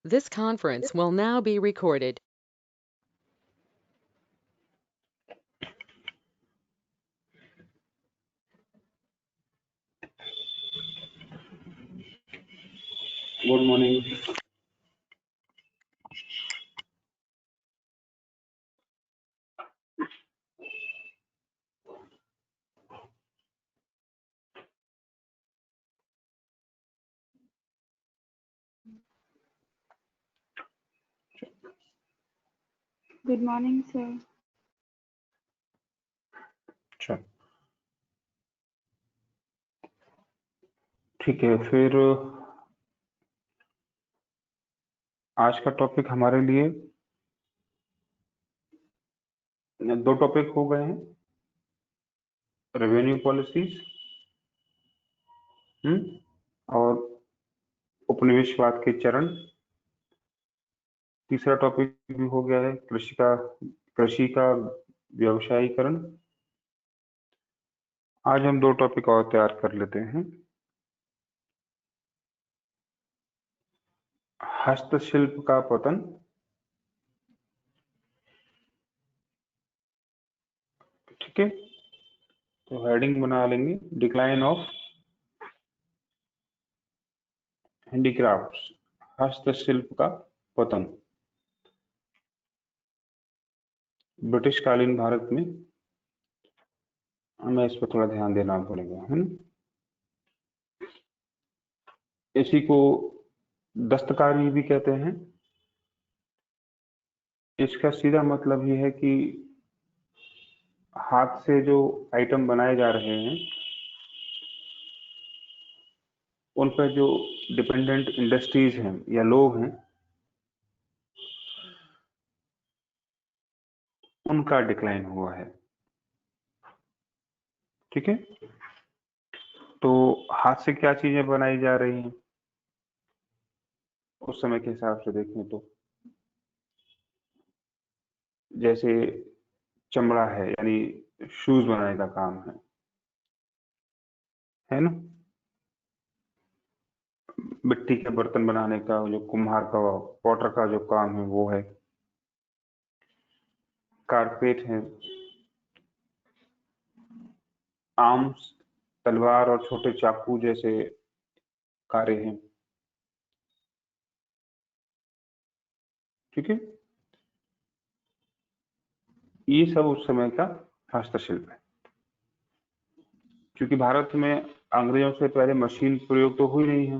This conference will now be recorded. Good morning. Good morning, sir. अच्छा, ठीक है। फिर आज का टॉपिक हमारे लिए दो टॉपिक हो गए हैं, रेवेन्यू पॉलिसीज और उपनिवेशवाद के चरण। तीसरा टॉपिक भी हो गया है कृषि का व्यवसायीकरण। आज हम दो टॉपिक और तैयार कर लेते हैं। हस्तशिल्प का पतन, ठीक है। तो हेडिंग बना लेंगे, डिक्लाइन ऑफ हैंडीक्राफ्ट्स, हस्तशिल्प का पतन ब्रिटिश कालीन भारत में। हमें इस पर थोड़ा ध्यान देना पड़ेगा, है ना। इसी को दस्तकारी भी कहते हैं। इसका सीधा मतलब ये है कि हाथ से जो आइटम बनाए जा रहे हैं उन पर जो डिपेंडेंट इंडस्ट्रीज हैं या लोग हैं उनका डिक्लाइन हुआ है, ठीक है। तो हाथ से क्या चीजें बनाई जा रही हैं उस समय के हिसाब से देखें तो, जैसे चमड़ा है, यानी शूज बनाने का काम है ना। मिट्टी के बर्तन बनाने का जो कुम्हार का, पॉटर का जो काम है वो है। कारपेट है, आर्म्स, तलवार और छोटे चाकू जैसे कार्य हैं, ठीक है। ये सब उस समय का हस्तशिल्प है। क्योंकि भारत में अंग्रेजों से पहले मशीन प्रयोग तो हुई नहीं है,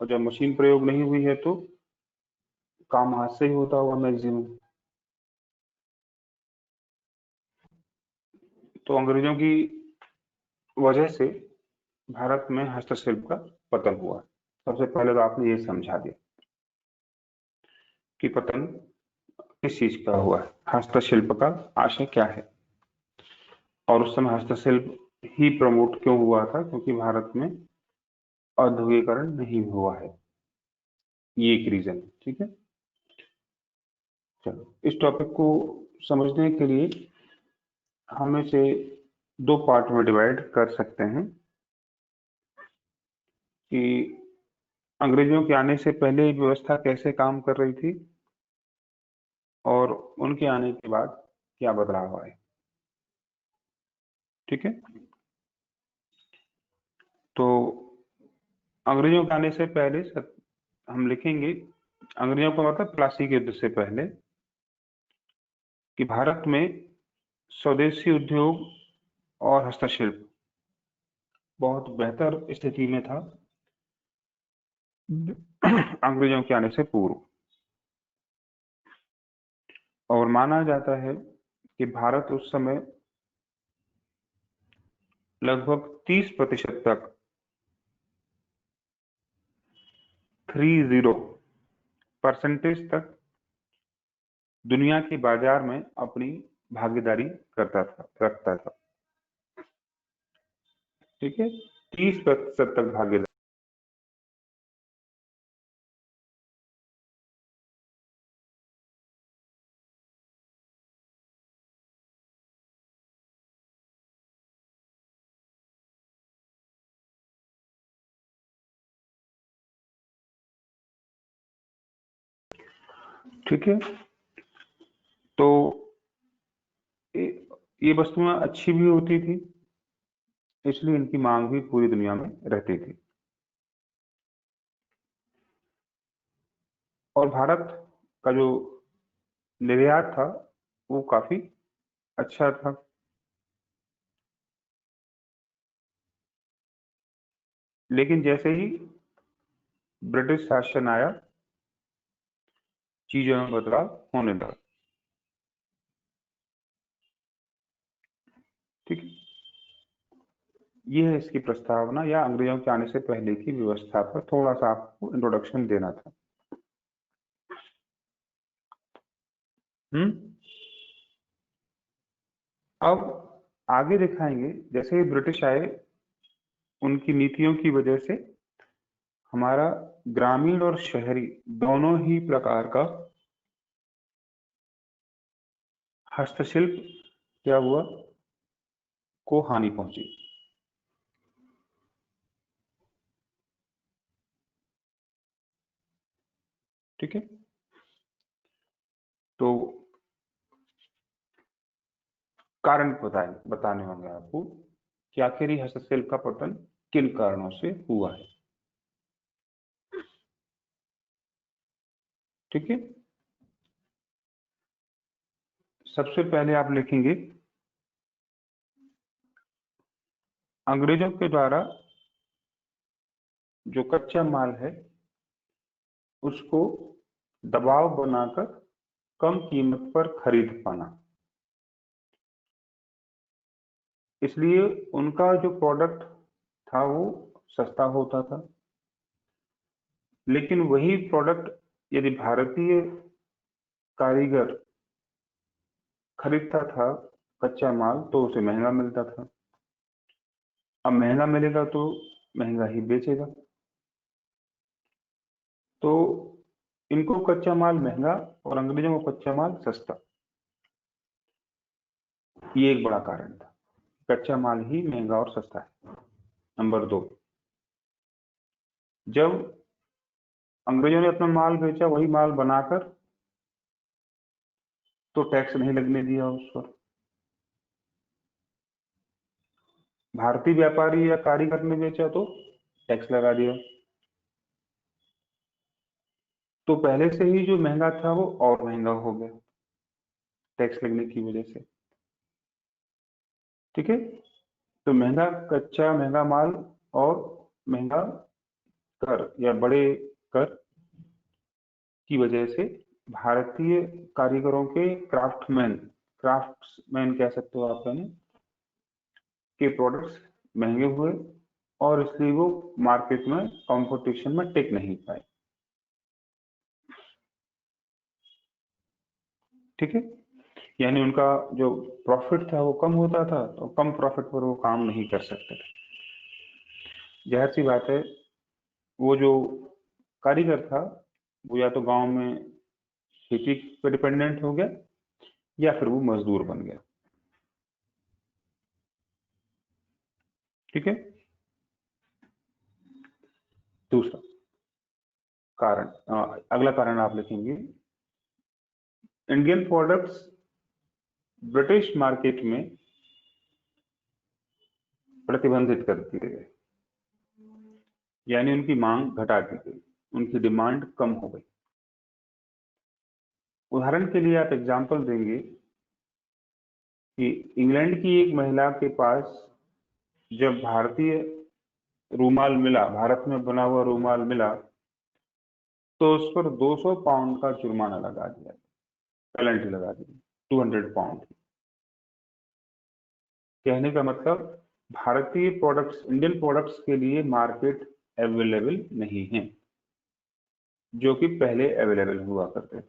और जब मशीन प्रयोग नहीं हुई है तो काम हाथ से ही होता होगा मैक्सिमम। तो अंग्रेजों की वजह से भारत में हस्तशिल्प का पतन हुआ। सबसे पहले तो आपने ये समझा दिया कि पतन किस चीज का हुआ है, हस्तशिल्प का आशय क्या है, और उस समय हस्तशिल्प ही प्रमोट क्यों हुआ था, क्योंकि भारत में औद्योगिकरण नहीं हुआ है। ये एक रीजन है, ठीक है। चलो, इस टॉपिक को समझने के लिए हम इसे दो पार्ट में डिवाइड कर सकते हैं कि अंग्रेजों के आने से पहले व्यवस्था कैसे काम कर रही थी और उनके आने के बाद क्या बदलाव आए, ठीक है। तो अंग्रेजों के आने से पहले हम लिखेंगे, अंग्रेजों का मतलब प्लासी के युद्ध से पहले, कि भारत में स्वदेशी उद्योग और हस्तशिल्प बहुत बेहतर स्थिति में था अंग्रेजों के आने से पूर्व। और माना जाता है कि भारत उस समय लगभग 30% तक 30% तक दुनिया के बाजार में अपनी भागीदारी रखता था, ठीक है। 30% तक भागीदारी। ठीक है। तो ये वस्तुएं अच्छी भी होती थी, इसलिए इनकी मांग भी पूरी दुनिया में रहती थी। और भारत का जो निर्यात था वो काफी अच्छा था। लेकिन जैसे ही ब्रिटिश शासन आया, चीजों में बदलाव होने लगा। ठीक है, ये है इसकी प्रस्तावना, या अंग्रेजों के आने से पहले की व्यवस्था पर थोड़ा सा आपको इंट्रोडक्शन देना था। अब आगे दिखाएंगे, जैसे ही ब्रिटिश आए, उनकी नीतियों की वजह से हमारा ग्रामीण और शहरी दोनों ही प्रकार का हस्तशिल्प क्या हुआ, को हानि पहुंची। ठीक है, तो कारण बताने होंगे आपको कि आखिर ये हस्तशिल्प का पतन किन कारणों से हुआ है। ठीक है, सबसे पहले आप लिखेंगे, अंग्रेजों के द्वारा जो कच्चा माल है उसको दबाव बनाकर कम कीमत पर खरीद पाना, इसलिए उनका जो प्रोडक्ट था वो सस्ता होता था। लेकिन वही प्रोडक्ट यदि भारतीय कारीगर खरीदता था कच्चा माल, तो उसे महंगा मिलता था। अब महंगा मिलेगा तो महंगा ही बेचेगा, तो इनको कच्चा माल महंगा और अंग्रेजों को कच्चा माल सस्ता, ये एक बड़ा कारण था। कच्चा माल ही महंगा और सस्ता है। नंबर 2, जब अंग्रेजों ने अपना माल बेचा, वही माल बनाकर, तो टैक्स नहीं लगने दिया उस पर। भारतीय व्यापारी या कारीगर ने बेचा तो टैक्स लगा दिया। तो पहले से ही जो महंगा था वो और महंगा हो गया टैक्स लगने की वजह से। ठीक है, तो महंगा कच्चा, महंगा माल और महंगा कर या बड़े कर की वजह से भारतीय कारीगरों के क्राफ्ट्समैन कह सकते हो आप, यानी के प्रोडक्ट्स महंगे हुए, और इसलिए वो मार्केट में कंपटीशन में टिक नहीं पाए। ठीक है, यानी उनका जो प्रॉफिट था वो कम होता था, तो कम प्रॉफिट पर वो काम नहीं कर सकते थे। जाहिर सी बात है, वो जो कारीगर था वो या तो गांव में खेती पर डिपेंडेंट हो गया, या फिर वो मजदूर बन गया। ठीक है, दूसरा कारण, अगला कारण आप लिखेंगे, इंडियन प्रोडक्ट्स ब्रिटिश मार्केट में प्रतिबंधित कर दिए गए, यानी उनकी मांग घटा दी गई, उनकी डिमांड कम हो गई। उदाहरण के लिए आप एग्जांपल देंगे कि इंग्लैंड की एक महिला के पास जब भारतीय रूमाल मिला, भारत में बना हुआ रूमाल मिला, तो उस पर 200 पाउंड का जुर्माना लगा दिया, पेनल्टी लगा दी, 200 पाउंड। कहने का मतलब, भारतीय प्रोडक्ट्स, इंडियन प्रोडक्ट्स के लिए मार्केट अवेलेबल नहीं है, जो कि पहले अवेलेबल हुआ करते थे।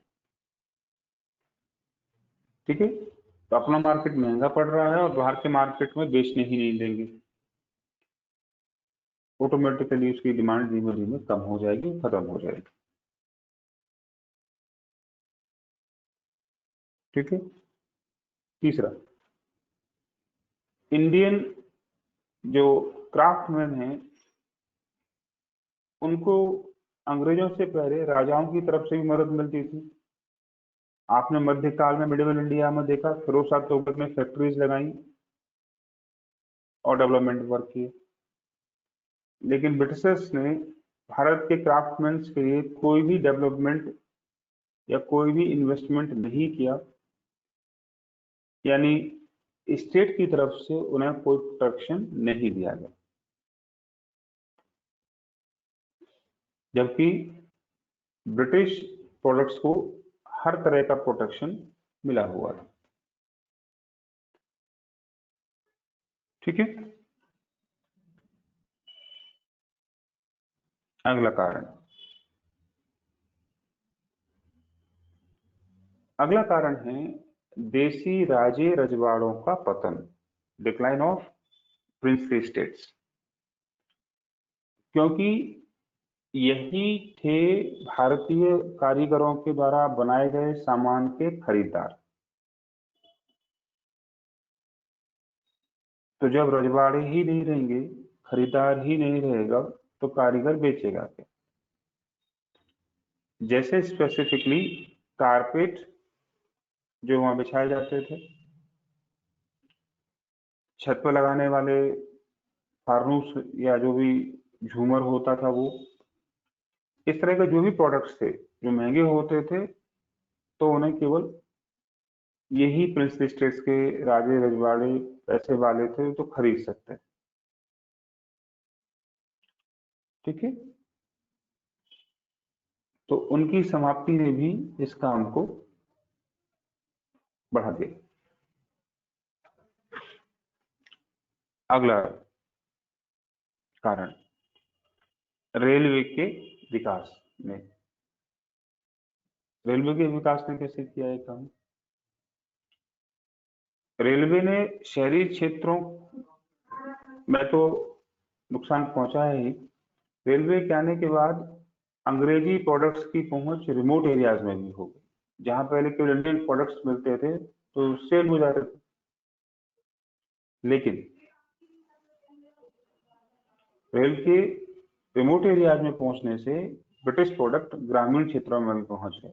ठीक है, तो अपना मार्केट महंगा पड़ रहा है और बाहर के मार्केट में बेचने ही नहीं देंगे, ऑटोमेटिकली उसकी डिमांड धीमे धीमे कम हो जाएगी, खत्म हो जाएगी। ठीक है, तीसरा, इंडियन जो क्राफ्टमैन हैं उनको अंग्रेजों से पहले राजाओं की तरफ से भी मदद मिलती थी, आपने मध्यकाल में मिडिवल इंडिया में देखा, फिरोज शाह तुगलक ने फैक्ट्रीज लगाई और डेवलपमेंट वर्क किए। लेकिन ब्रिटिशर्स ने भारत के क्राफ्टमैन के लिए कोई भी डेवलपमेंट या कोई भी इन्वेस्टमेंट नहीं किया, यानी स्टेट की तरफ से उन्हें कोई प्रोटेक्शन नहीं दिया गया, जबकि ब्रिटिश प्रोडक्ट्स को हर तरह का प्रोटेक्शन मिला हुआ था। ठीक है, अगला कारण। अगला कारण है देसी राजे रजवाड़ों का पतन, डिक्लाइन ऑफ प्रिंसली स्टेट्स। क्योंकि यही थे भारतीय कारीगरों के द्वारा बनाए गए सामान के खरीदार। तो जब रजवाड़े ही नहीं रहेंगे, खरीदार ही नहीं रहेगा, तो कारीगर बेचेगा क्या? जैसे स्पेसिफिकली कारपेट जो वहां बिछाए जाते थे, छत पर लगाने वाले फार्नूस या जो भी झूमर होता था, वो इस तरह के जो भी प्रोडक्ट्स थे जो महंगे होते थे, तो उन्हें केवल यही प्रिंसली स्टेट्स के राजे रजवाड़े पैसे वाले थे तो खरीद सकते। ठीक है, तो उनकी समाप्ति ने भी इस काम को बढ़ा दिया। अगला कारण, रेलवे के विकास ने। रेलवे के विकास ने कैसे किया है काम? रेलवे ने शहरी क्षेत्रों में तो नुकसान पहुंचा है ही, रेलवे के आने के बाद अंग्रेजी प्रोडक्ट्स की पहुंच रिमोट एरियाज में भी हो गई। जहां पहले केवल इंडियन प्रोडक्ट्स मिलते थे तो सेल हो जाते थे, लेकिन रेल के रिमोट एरियाज में पहुंचने से ब्रिटिश प्रोडक्ट ग्रामीण क्षेत्रों में भी पहुंच गए,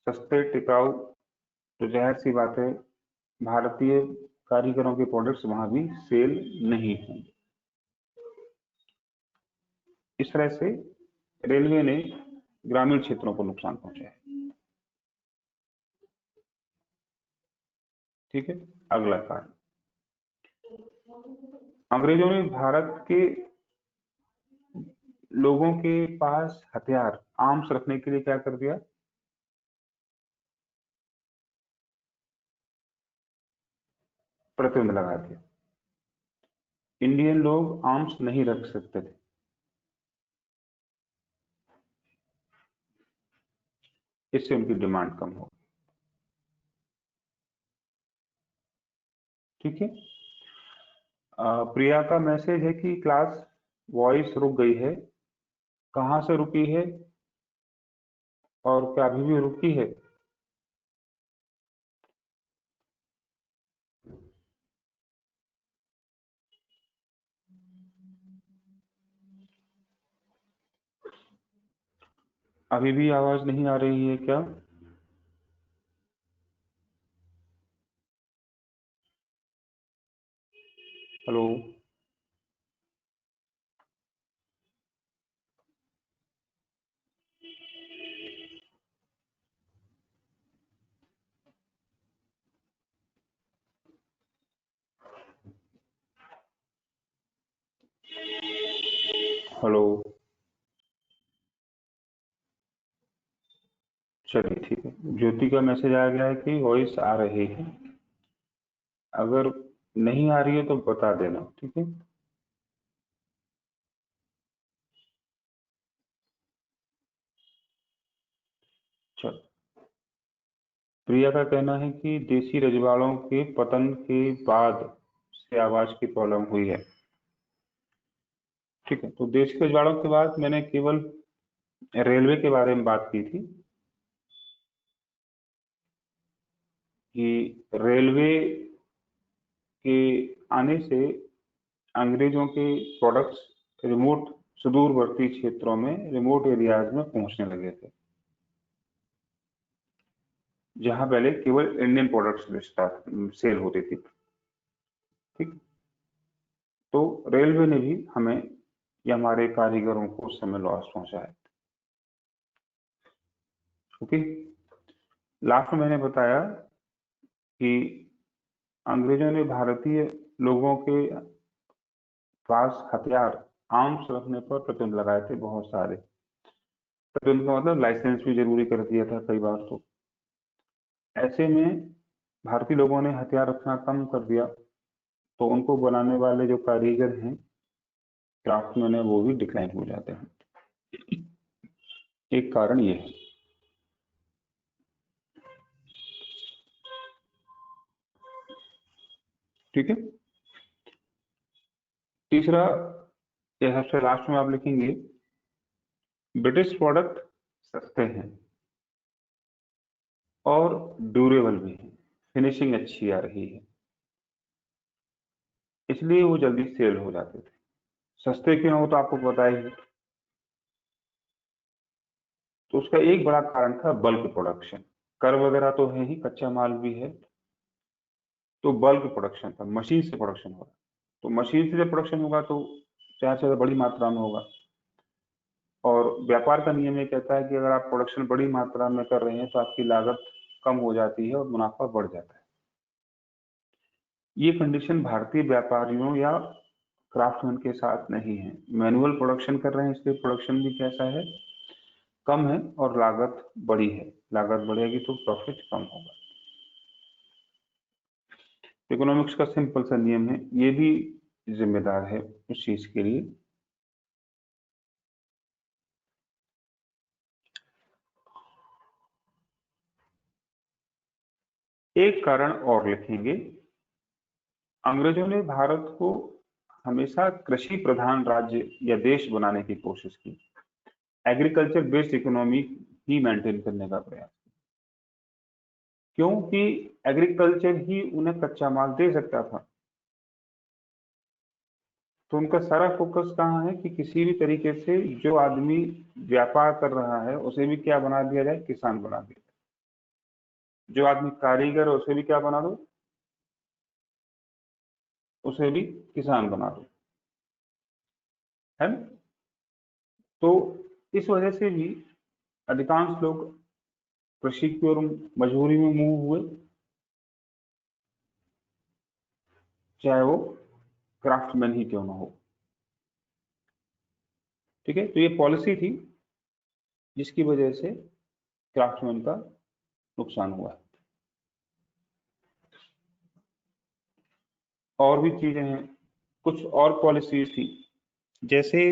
सस्ते टिकाऊ। तो जाहिर सी बात है, भारतीय कारीगरों के प्रोडक्ट्स वहां भी सेल नहीं होंगे। इस तरह से रेलवे ने ग्रामीण क्षेत्रों को नुकसान पहुंचाया। ठीक है, अगला कारण, अंग्रेजों ने भारत के लोगों के पास हथियार, आर्म्स रखने के लिए क्या कर दिया? प्रतिबंध लगा दिया। इंडियन लोग आर्म्स नहीं रख सकते थे। इससे उनकी डिमांड कम हो। ठीक है, प्रिया का मैसेज है कि क्लास वॉइस रुक गई है। कहां से रुकी है और क्या अभी भी रुकी है? अभी भी आवाज नहीं आ रही है क्या? Hello, hello. चलिए ठीक है, ज्योति का मैसेज आ गया है कि वॉइस आ रही है। अगर नहीं आ रही है तो बता देना। ठीक है, चल। प्रिया का कहना है कि देसी रजवाड़ों के पतन के बाद से आवाज की प्रॉब्लम हुई है। ठीक है, तो देसी रजवाड़ों के बाद मैंने केवल रेलवे के बारे में बात की थी कि रेलवे के आने से अंग्रेजों के प्रोडक्ट्स रिमोट सुदूरवर्ती क्षेत्रों में, रिमोट एरियाज में पहुंचने लगे थे। जहां पहले केवल इंडियन प्रोडक्ट्स सेल होती थी। ठीक, तो रेलवे ने भी हमें या हमारे कारीगरों को उस समय लॉस पहुंचाया। ओके, लास्ट में मैंने बताया कि अंग्रेजों ने भारतीय लोगों के पास हथियार आर्म्स रखने पर प्रतिबंध लगाए थे, बहुत सारे प्रतिबंध का मतलब लाइसेंस भी जरूरी कर दिया था कई बार। तो ऐसे में भारतीय लोगों ने हथियार रखना कम कर दिया, तो उनको बनाने वाले जो कारीगर हैं, क्राफ्टमैन है, वो भी डिक्लाइन हो जाते हैं। एक कारण ये है। ठीक है, तीसरा या सबसे लास्ट में आप लिखेंगे ब्रिटिश प्रोडक्ट सस्ते हैं और ड्यूरेबल भी है, फिनिशिंग अच्छी आ रही है, इसलिए वो जल्दी सेल हो जाते थे। सस्ते क्यों हो तो आपको पता ही है। तो उसका एक बड़ा कारण था बल्क प्रोडक्शन। कर वगैरह तो है ही, कच्चा माल भी है, तो बल्क प्रोडक्शन था, मशीन से प्रोडक्शन हो रहा। तो मशीन से जब प्रोडक्शन होगा तो चाहे से बड़ी मात्रा में होगा, और व्यापार का नियम ये कहता है कि अगर आप प्रोडक्शन बड़ी मात्रा में कर रहे हैं तो आपकी लागत कम हो जाती है और मुनाफा बढ़ जाता है। ये कंडीशन भारतीय व्यापारियों या क्राफ्टमैन के साथ नहीं है। मैनुअल प्रोडक्शन कर रहे हैं इसलिए प्रोडक्शन भी कैसा है, कम है, और लागत बड़ी है। लागत बढ़ेगी तो प्रॉफिट कम होगा। इकोनॉमिक्स का सिंपल सा नियम है, ये भी जिम्मेदार है उस चीज के लिए। एक कारण और लिखेंगे, अंग्रेजों ने भारत को हमेशा कृषि प्रधान राज्य या देश बनाने की कोशिश की, एग्रीकल्चर बेस्ड इकोनॉमी ही मेंटेन करने का प्रयास, क्योंकि एग्रीकल्चर ही उन्हें कच्चा माल दे सकता था। तो उनका सारा फोकस कहाँ है कि किसी भी तरीके से जो आदमी व्यापार कर रहा है उसे भी क्या बना दिया जाए, किसान बना दिया जाए। जो आदमी कारीगर है उसे भी क्या बना दो, उसे भी किसान बना दो, है ना। तो इस वजह से भी अधिकांश लोग कृषि की ओर मजबूरी में मूव हुए, चाहे वो क्राफ्टमैन ही क्यों ना हो। ठीक है, तो ये पॉलिसी थी जिसकी वजह से क्राफ्टमैन का नुकसान हुआ। और भी चीजें हैं, कुछ और पॉलिसीज थी, जैसे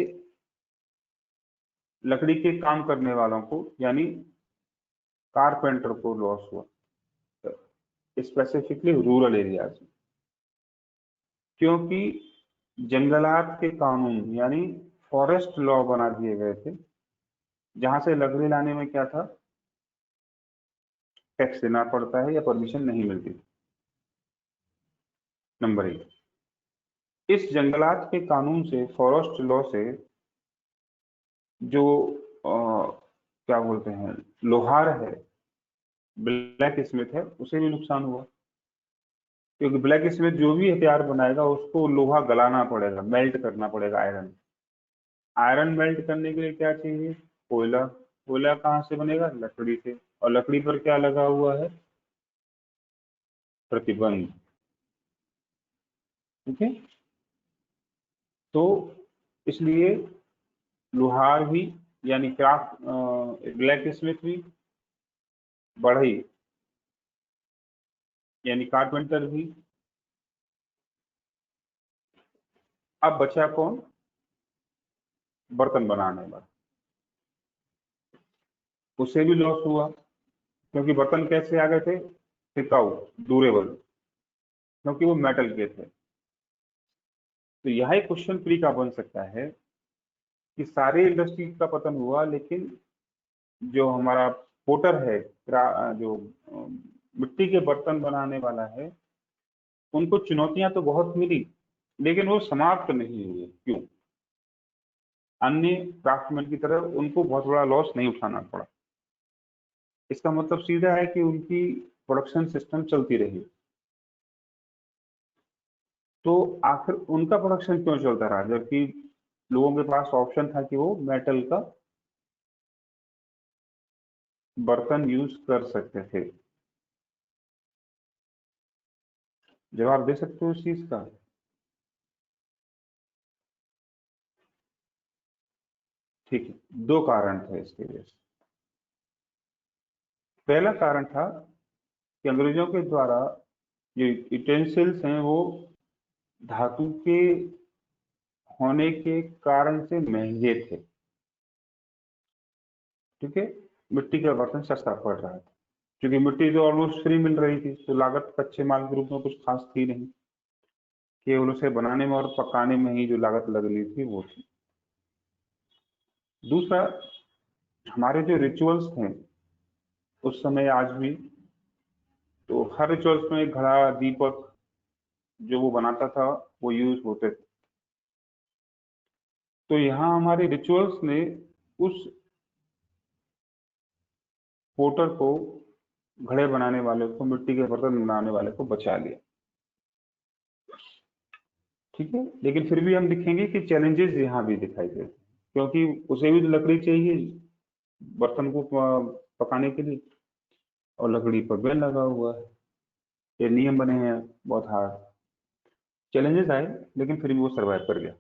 लकड़ी के काम करने वालों को यानी कारपेंटर को लॉस हुआ, स्पेसिफिकली रूरल एरियाज में, क्योंकि जंगलात के कानून यानी फॉरेस्ट लॉ बना दिए गए थे, जहां से लकड़ी लाने में क्या था, टैक्स देना पड़ता है या परमिशन नहीं मिलती। नंबर एक, इस जंगलात के कानून से, फॉरेस्ट लॉ से, जो क्या बोलते हैं, लोहार है, ब्लैक स्मिथ है, उसे भी नुकसान हुआ। क्योंकि ब्लैक स्मिथ जो भी हथियार बनाएगा उसको लोहा गलाना पड़ेगा, मेल्ट करना पड़ेगा, आयरन। आयरन मेल्ट करने के लिए क्या चाहिए, कोयला। कोयला कहाँ से बनेगा, लकड़ी से। और लकड़ी पर क्या लगा हुआ है, प्रतिबंध। ठीक है, तो इसलिए लोहार भी यानी क्राफ्ट ब्लैक स्मिथ भी, बढ़ई यानी कारपेंटर भी। अब बचा कौन, बर्तन बनाने वाला, उससे भी लॉस हुआ, क्योंकि बर्तन कैसे आ गए थे, टिकाऊ, ड्यूरेबल, क्योंकि वो मेटल के थे। तो यह एक क्वेश्चन प्री का बन सकता है कि सारे इंडस्ट्री का पतन हुआ, लेकिन जो हमारा पोटर है, जो मिट्टी के बर्तन बनाने वाला है, उनको चुनौतियां तो बहुत मिली, लेकिन वो समाप्त नहीं हुए। क्यों, अन्य क्राफ्टमैन की तरह उनको बहुत बड़ा लॉस नहीं उठाना पड़ा। इसका मतलब सीधा है कि उनकी प्रोडक्शन सिस्टम चलती रही। तो आखिर उनका प्रोडक्शन क्यों चलता रहा, जबकि लोगों के पास ऑप्शन था कि वो मेटल का बर्तन यूज कर सकते थे? जवाब दे सकते हो इस चीज का? ठीक है, दो कारण थे इसके लिए। पहला कारण था कि अंग्रेजों के द्वारा जो यूटेंसिल्स हैं वो धातु के होने के कारण से महंगे थे। ठीक है, मिट्टी का बर्तन सस्ता पड़ रहा था, क्योंकि मिट्टी तो ऑलमोस्ट फ्री मिल रही थी, तो लागत कच्चे माल के रूप में कुछ खास थी नहीं, केवल उसे बनाने में और पकाने में ही जो लागत लग रही थी वो थी। दूसरा, हमारे जो रिचुअल्स थे उस समय, आज भी, तो हर रिचुअल्स में घड़ा, दीपक जो वो बनाता था वो यूज होते थे। तो यहाँ हमारे रिचुअल्स ने उस पोटर को, घड़े बनाने वाले को, मिट्टी के बर्तन बनाने वाले को बचा लिया। ठीक है, लेकिन फिर भी हम दिखेंगे कि चैलेंजेस यहाँ भी दिखाई देते हैं, क्योंकि उसे भी तो लकड़ी चाहिए बर्तन को पकाने के लिए, और लकड़ी पर बैन लगा हुआ है, ये नियम बने हैं बहुत हार्ड। चैलेंजेस आए, लेकिन फिर भी वो सरवाइव कर गया।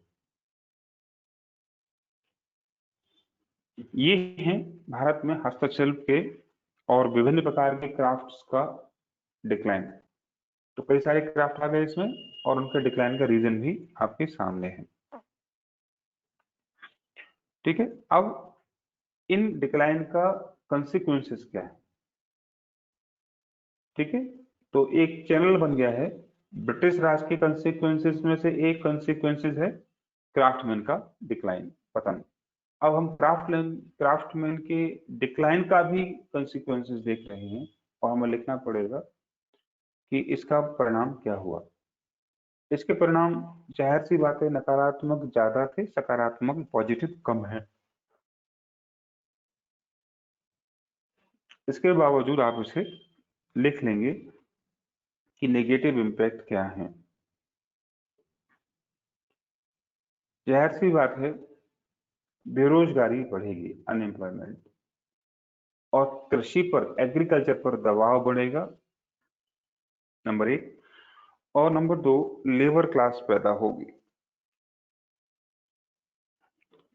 ये हैं भारत में हस्तशिल्प के और विभिन्न प्रकार के क्राफ्ट्स का डिक्लाइन। तो कई सारे क्राफ्ट आ गए इसमें, और उनके डिक्लाइन का रीजन भी आपके सामने है। ठीक है, अब इन डिक्लाइन का कंसिक्वेंसेस क्या है? ठीक है, तो एक चैनल बन गया है। ब्रिटिश राज के कंसिक्वेंसेस में से एक कंसिक्वेंसेस है क्राफ्टमैन का डिक्लाइन, पतन। अब हम क्राफ्टमैन के डिक्लाइन का भी कंसिक्वेंसेस देख रहे हैं, और हमें लिखना पड़ेगा कि इसका परिणाम क्या हुआ। इसके परिणाम जाहिर सी बात है नकारात्मक ज्यादा थे, सकारात्मक पॉजिटिव कम है। इसके बावजूद आप इसे लिख लेंगे कि नेगेटिव इम्पैक्ट क्या है। जाहिर सी बात है बेरोजगारी बढ़ेगी, अनएम्प्लॉयमेंट, और कृषि पर, एग्रीकल्चर पर दबाव बढ़ेगा, नंबर एक। और नंबर दो, लेबर क्लास पैदा होगी,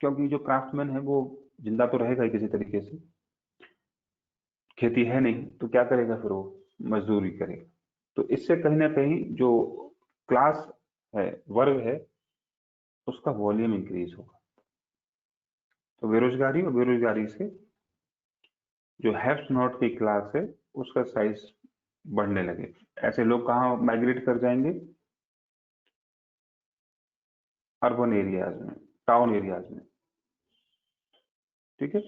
क्योंकि जो क्राफ्टमैन है वो जिंदा तो रहेगा ही किसी तरीके से, खेती है नहीं तो क्या करेगा, फिर वो मजदूरी करेगा। तो इससे कहीं ना कहीं जो क्लास है, वर्ग है, उसका वॉल्यूम इंक्रीज होगा। तो बेरोजगारी, और बेरोजगारी से जो हैव्स नॉट की क्लास है उसका साइज बढ़ने लगे। ऐसे लोग कहाँ माइग्रेट कर जाएंगे? अर्बन एरियाज में, टाउन एरियाज में। ठीक है,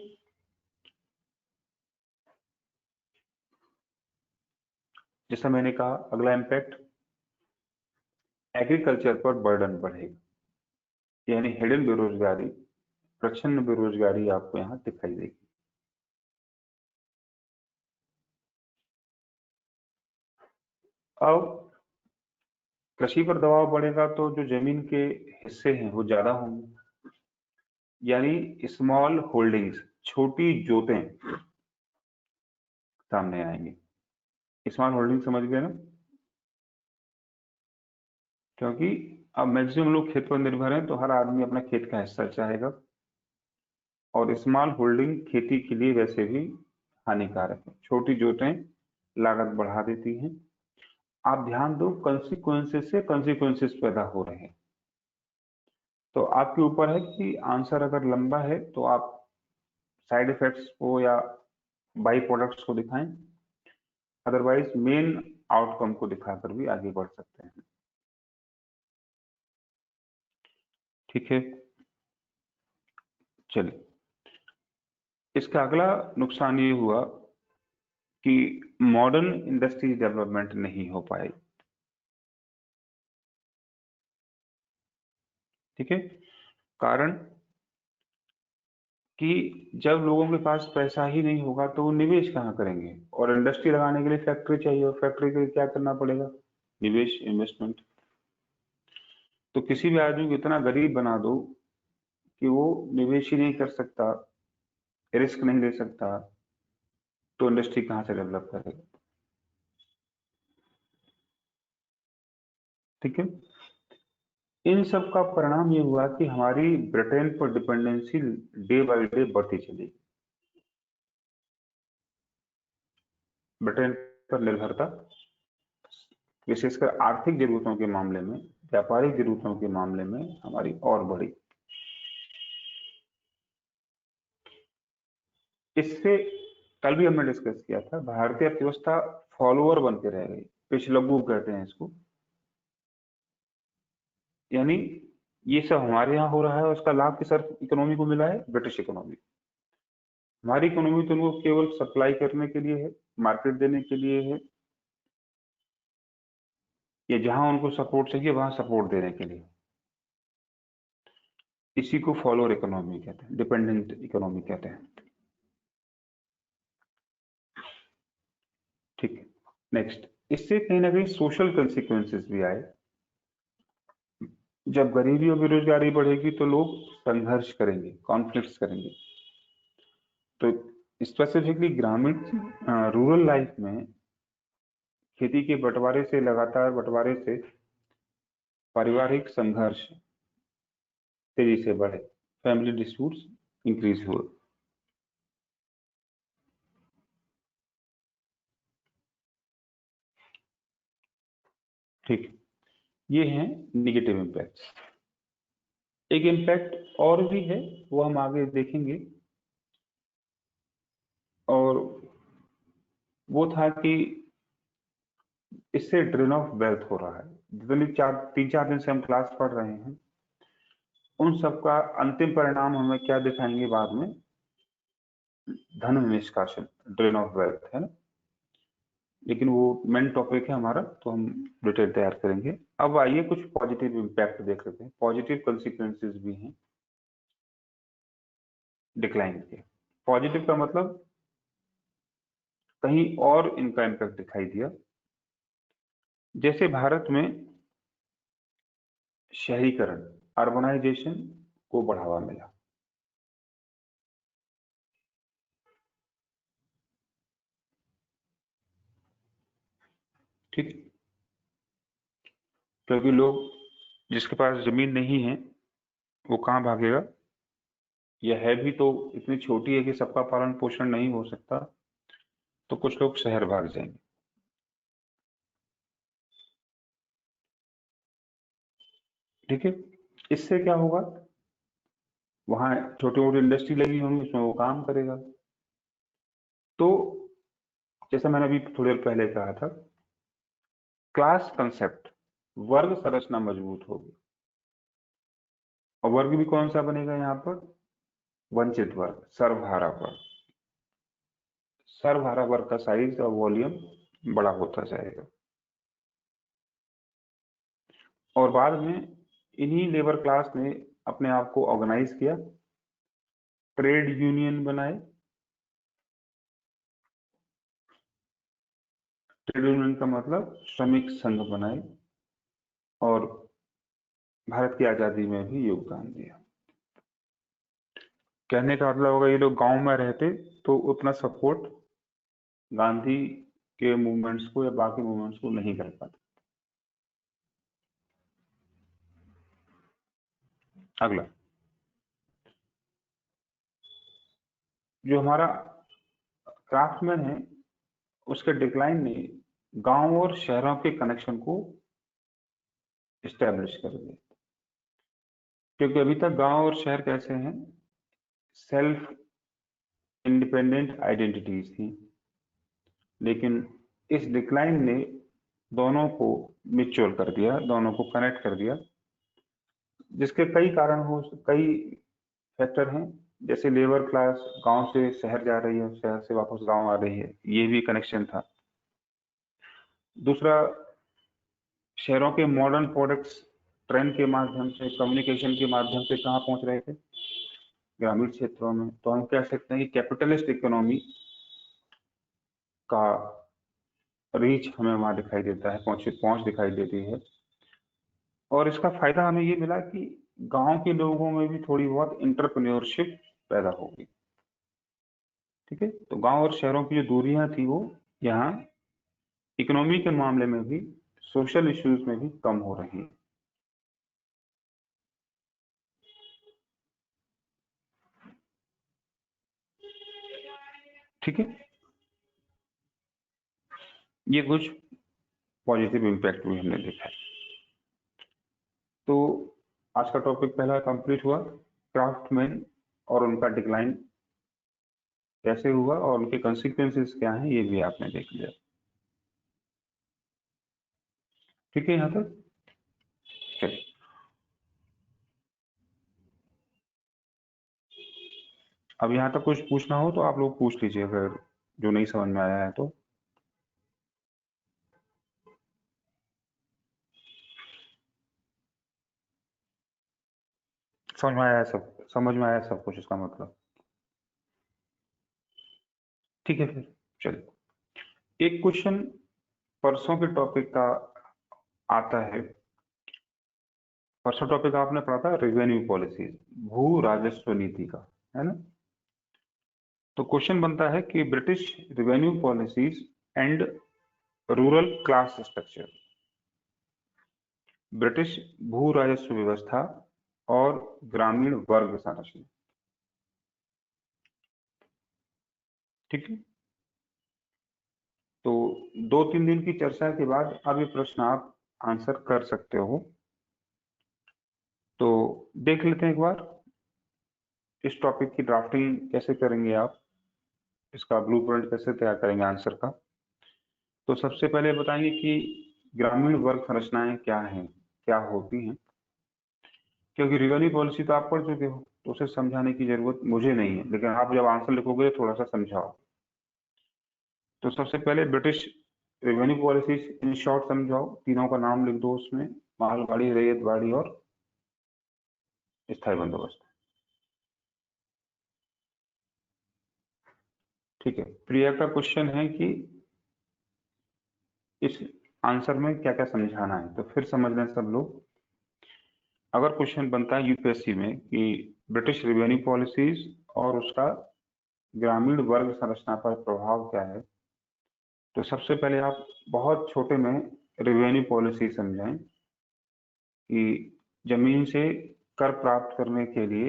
जैसा मैंने कहा, अगला इम्पैक्ट एग्रीकल्चर पर बर्डन बढ़ेगा, यानी हिडन बेरोजगारी, प्रच्छन्न बेरोजगारी आपको यहाँ दिखाई देगी। अब कृषि पर दबाव बढ़ेगा तो जो जमीन के हिस्से हैं वो ज्यादा होंगे, यानी स्मॉल होल्डिंग्स, छोटी जोतें सामने आएंगी। स्मॉल होल्डिंग समझ गए ना? क्योंकि अब मैक्सिमम लोग खेत पर निर्भर हैं, तो हर आदमी अपना खेत का हिस्सा चाहेगा, और स्मॉल होल्डिंग खेती के लिए वैसे भी हानिकारक है। छोटी जोतें लागत बढ़ा देती हैं। आप ध्यान दो, कंसिक्वेंसेस से कंसिक्वेंसेस पैदा हो रहे हैं। तो आपके ऊपर है कि आंसर अगर लंबा है तो आप साइड इफेक्ट्स को या बाई प्रोडक्ट्स को दिखाएं, अदरवाइज मेन आउटकम को दिखाकर भी आगे बढ़ सकते हैं। ठीक है, चलिए, इसका अगला नुकसान ये हुआ कि मॉडर्न इंडस्ट्री डेवलपमेंट नहीं हो पाई। ठीक है, कारण कि जब लोगों के पास पैसा ही नहीं होगा तो वो निवेश कहाँ करेंगे, और इंडस्ट्री लगाने के लिए फैक्ट्री चाहिए, और फैक्ट्री के लिए क्या करना पड़ेगा, निवेश, इन्वेस्टमेंट। तो किसी भी आदमी को इतना गरीब बना दो कि वो निवेश ही नहीं कर सकता, रिस्क नहीं ले सकता, तो इंडस्ट्री कहाँ से डेवलप करेगा। ठीक है। इन सब का परिणाम ये हुआ कि हमारी ब्रिटेन पर डिपेंडेंसी डे बाय डे बढ़ती चली, ब्रिटेन पर निर्भरता विशेषकर आर्थिक जरूरतों के मामले में, व्यापारिक जरूरतों के मामले में हमारी और बढ़ी। इससे कल भी हमने डिस्कस किया था, भारतीय अर्थव्यवस्था फॉलोअर बन के रह गई, पिछलग्गू कहते हैं इसको। यानी ये सब हमारे यहाँ हो रहा है, उसका लाभ किस इकोनॉमी को मिला है, ब्रिटिश इकोनॉमी। हमारी इकोनॉमी तो उनको केवल सप्लाई करने के लिए है, मार्केट देने के लिए है, या जहां उनको सपोर्ट चाहिए वहां सपोर्ट देने के लिए। इसी को फॉलोअर इकोनॉमी कहते हैं, डिपेंडेंट इकोनॉमी कहते हैं। ठीक है। नेक्स्ट, इससे कहीं ना कहीं सोशल कंसिक्वेंसेस भी आए। जब गरीबी और बेरोजगारी बढ़ेगी तो लोग संघर्ष करेंगे, कॉन्फ्लिक्ट्स करेंगे। तो स्पेसिफिकली ग्रामीण रूरल लाइफ में खेती के बंटवारे से, लगातार बंटवारे से पारिवारिक संघर्ष तेजी से बढ़े, फैमिली डिस्प्यूट्स इंक्रीज हुए। ठीक, ये हैं निगेटिव इम्पैक्ट्स। एक इम्पैक्ट और भी है, वो हम आगे देखेंगे, और वो था कि इससे ड्रेन ऑफ वेल्थ हो रहा है। जितनी 3-4 दिन से हम क्लास पढ़ रहे हैं, उन सब का अंतिम परिणाम हमें क्या दिखाएंगे बाद में, धन निष्कासन, ड्रेन ऑफ वेल्थ, है ना। लेकिन वो मेन टॉपिक है हमारा, तो हम डिटेल तैयार करेंगे। अब आइए कुछ पॉजिटिव इम्पैक्ट देख लेते हैं, पॉजिटिव कंसिक्वेंसेस भी हैं डिक्लाइन के। पॉजिटिव का मतलब कहीं और इनका इम्पैक्ट दिखाई दिया। जैसे भारत में शहरीकरण, अर्बनाइजेशन को बढ़ावा मिला। ठीक, क्योंकि लोग, जिसके पास जमीन नहीं है वो कहाँ भागेगा, यह है भी तो इतनी छोटी है कि सबका पालन पोषण नहीं हो सकता, तो कुछ लोग शहर भाग जाएंगे। ठीक है। इससे क्या होगा, वहां छोटी मोटी इंडस्ट्री लगी होंगी, उसमें वो काम करेगा। तो जैसा मैंने अभी थोड़ी देर पहले कहा था, क्लास कंसेप्ट, वर्ग संरचना मजबूत होगी। और वर्ग भी कौन सा बनेगा यहाँ पर, वंचित वर्ग, सर्वहारा वर्ग। सर्वहारा वर्ग का साइज और वॉल्यूम बड़ा होता जाएगा, और बाद में इन्हीं लेबर क्लास ने अपने आप को ऑर्गेनाइज किया, ट्रेड यूनियन बनाए। ट्रेड यूनियन का मतलब श्रमिक संघ बनाए, और भारत की आजादी में भी योगदान दिया। कहने का मतलब होगा, ये लोग गांव में रहते तो उतना सपोर्ट गांधी के मूवमेंट्स को या बाकी मूवमेंट्स को नहीं कर पाते। अगला, जो हमारा क्राफ्टमैन है, उसके डिक्लाइन ने गांव और शहरों के कनेक्शन को इस्टेब्लिश कर दिया। क्योंकि अभी तक गांव और शहर कैसे हैं, सेल्फ इंडिपेंडेंट आइडेंटिटीज थी, लेकिन इस डिक्लाइन ने दोनों को मिच्योर कर दिया, दोनों को कनेक्ट कर दिया, जिसके कई कारण हो, कई फैक्टर हैं। जैसे लेबर क्लास गांव से शहर जा रही है, शहर से वापस गांव आ रही है, ये भी कनेक्शन था। दूसरा, शहरों के मॉडर्न प्रोडक्ट्स ट्रेन के माध्यम से, कम्युनिकेशन के माध्यम से कहाँ पहुंच रहे थे, ग्रामीण क्षेत्रों में, तो हम कह सकते हैं कि कैपिटलिस्ट इकोनॉमी का रीच हमें वहां दिखाई देता है, पहुंच दिखाई देती है। और इसका फायदा हमें ये मिला कि गांव के लोगों में भी थोड़ी बहुत इंटरप्रेन्योरशिप पैदा होगी। ठीक है, तो गांव और शहरों की जो दूरियां थी वो यहाँ इकोनॉमी के मामले में भी, सोशल इश्यूज में भी कम हो रही है। ठीक है, ये कुछ पॉजिटिव इम्पैक्ट भी हमने देखा है। तो आज का टॉपिक पहला कंप्लीट हुआ, क्राफ्टमैन और उनका डिक्लाइन कैसे हुआ और उनके कंसिक्वेंसेस क्या हैं, ये भी आपने देख लिया। ठीक है, यहाँ तक चलिए। अब यहाँ तक कुछ पूछना हो तो आप लोग पूछ लीजिए, अगर जो नहीं समझ में आया है तो। समझ में आया सब कुछ, इसका मतलब। ठीक है, फिर चलिए। एक क्वेश्चन परसों के टॉपिक का आता है। परसों टॉपिक आपने पढ़ा था रेवेन्यू पॉलिसीज, भू राजस्व नीति का, है ना। तो क्वेश्चन बनता है कि British revenue policies and rural class structure, British भू राजस्व व्यवस्था और ग्रामीण वर्ग संरचना। ठीक है, तो 2-3 दिन की चर्चा के बाद अब ये प्रश्न आप आंसर कर सकते हो। तो देख लेते हैं एक बार इस टॉपिक की ड्राफ्टिंग कैसे करेंगे आप, इसका ब्लूप्रिंट कैसे तैयार करेंगे आंसर का। तो सबसे पहले बताएंगे कि ग्रामीण वर्ग संरचनाएं क्या हैं, क्या होती हैं। क्योंकि रेवेन्यू पॉलिसी तो आप पढ़ चुके हो, तो उसे समझाने की जरूरत मुझे नहीं है, लेकिन आप जब आंसर लिखोगे थोड़ा सा समझाओ। तो सबसे पहले British revenue policies in short समझाओ, तीनों का नाम लिख दो उसमें, मालगाड़ी, रैयतवाड़ी और स्थायी बंदोबस्त। ठीक है, प्रिया का क्वेश्चन है कि इस आंसर में क्या क्या समझाना है, तो फिर समझ लें सब लोग। अगर क्वेश्चन बनता है यूपीएससी में कि ब्रिटिश रेवेन्यू पॉलिसीज और उसका ग्रामीण वर्ग संरचना पर प्रभाव क्या है, तो सबसे पहले आप बहुत छोटे में रेवेन्यू पॉलिसी समझें कि जमीन से कर प्राप्त करने के लिए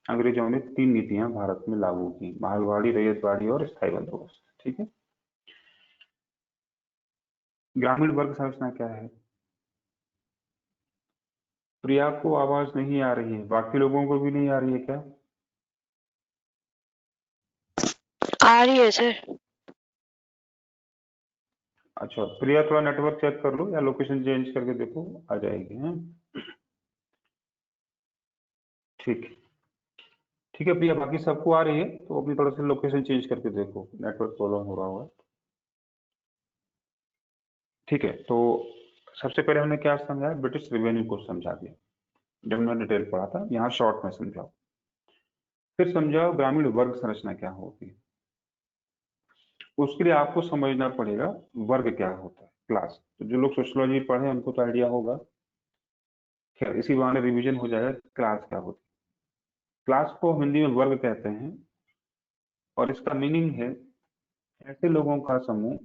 अंग्रेजों ने 3 नीतियां भारत में लागू की, मालगाड़ी, रैयतवाड़ी और स्थायी बंदोबस्त। ठीक है, ग्रामीण वर्ग संरचना क्या है? प्रिया को आवाज नहीं आ रही है, बाकी लोगों को भी नहीं आ रही है क्या? आ रही है सर। अच्छा प्रिया, थोड़ा नेटवर्क चेक कर लो या लोकेशन चेंज करके देखो, आ जाएगी। हैं, ठीक है। ठीक है प्रिया, बाकी सबको आ रही है तो अपनी थोड़ा सा लोकेशन चेंज करके देखो, नेटवर्क प्रॉब्लम हो रहा होगा। ठीक है, तो सबसे पहले हमने क्या समझा, ब्रिटिश रेवेन्यू को समझा दिया, जब हमने डिटेल पढ़ा था, यहाँ शॉर्ट में समझाओ। फिर समझाओ ग्रामीण वर्ग संरचना क्या होती है। उसके लिए आपको समझना पड़ेगा वर्ग क्या होता है, क्लास। तो जो लोग सोशियोलॉजी पढ़े उनको तो आइडिया होगा, खैर इसी बहाने रिवीजन हो जाएगा क्लास क्या होती है। क्लास को हिंदी में वर्ग कहते हैं और इसका मीनिंग है ऐसे लोगों का समूह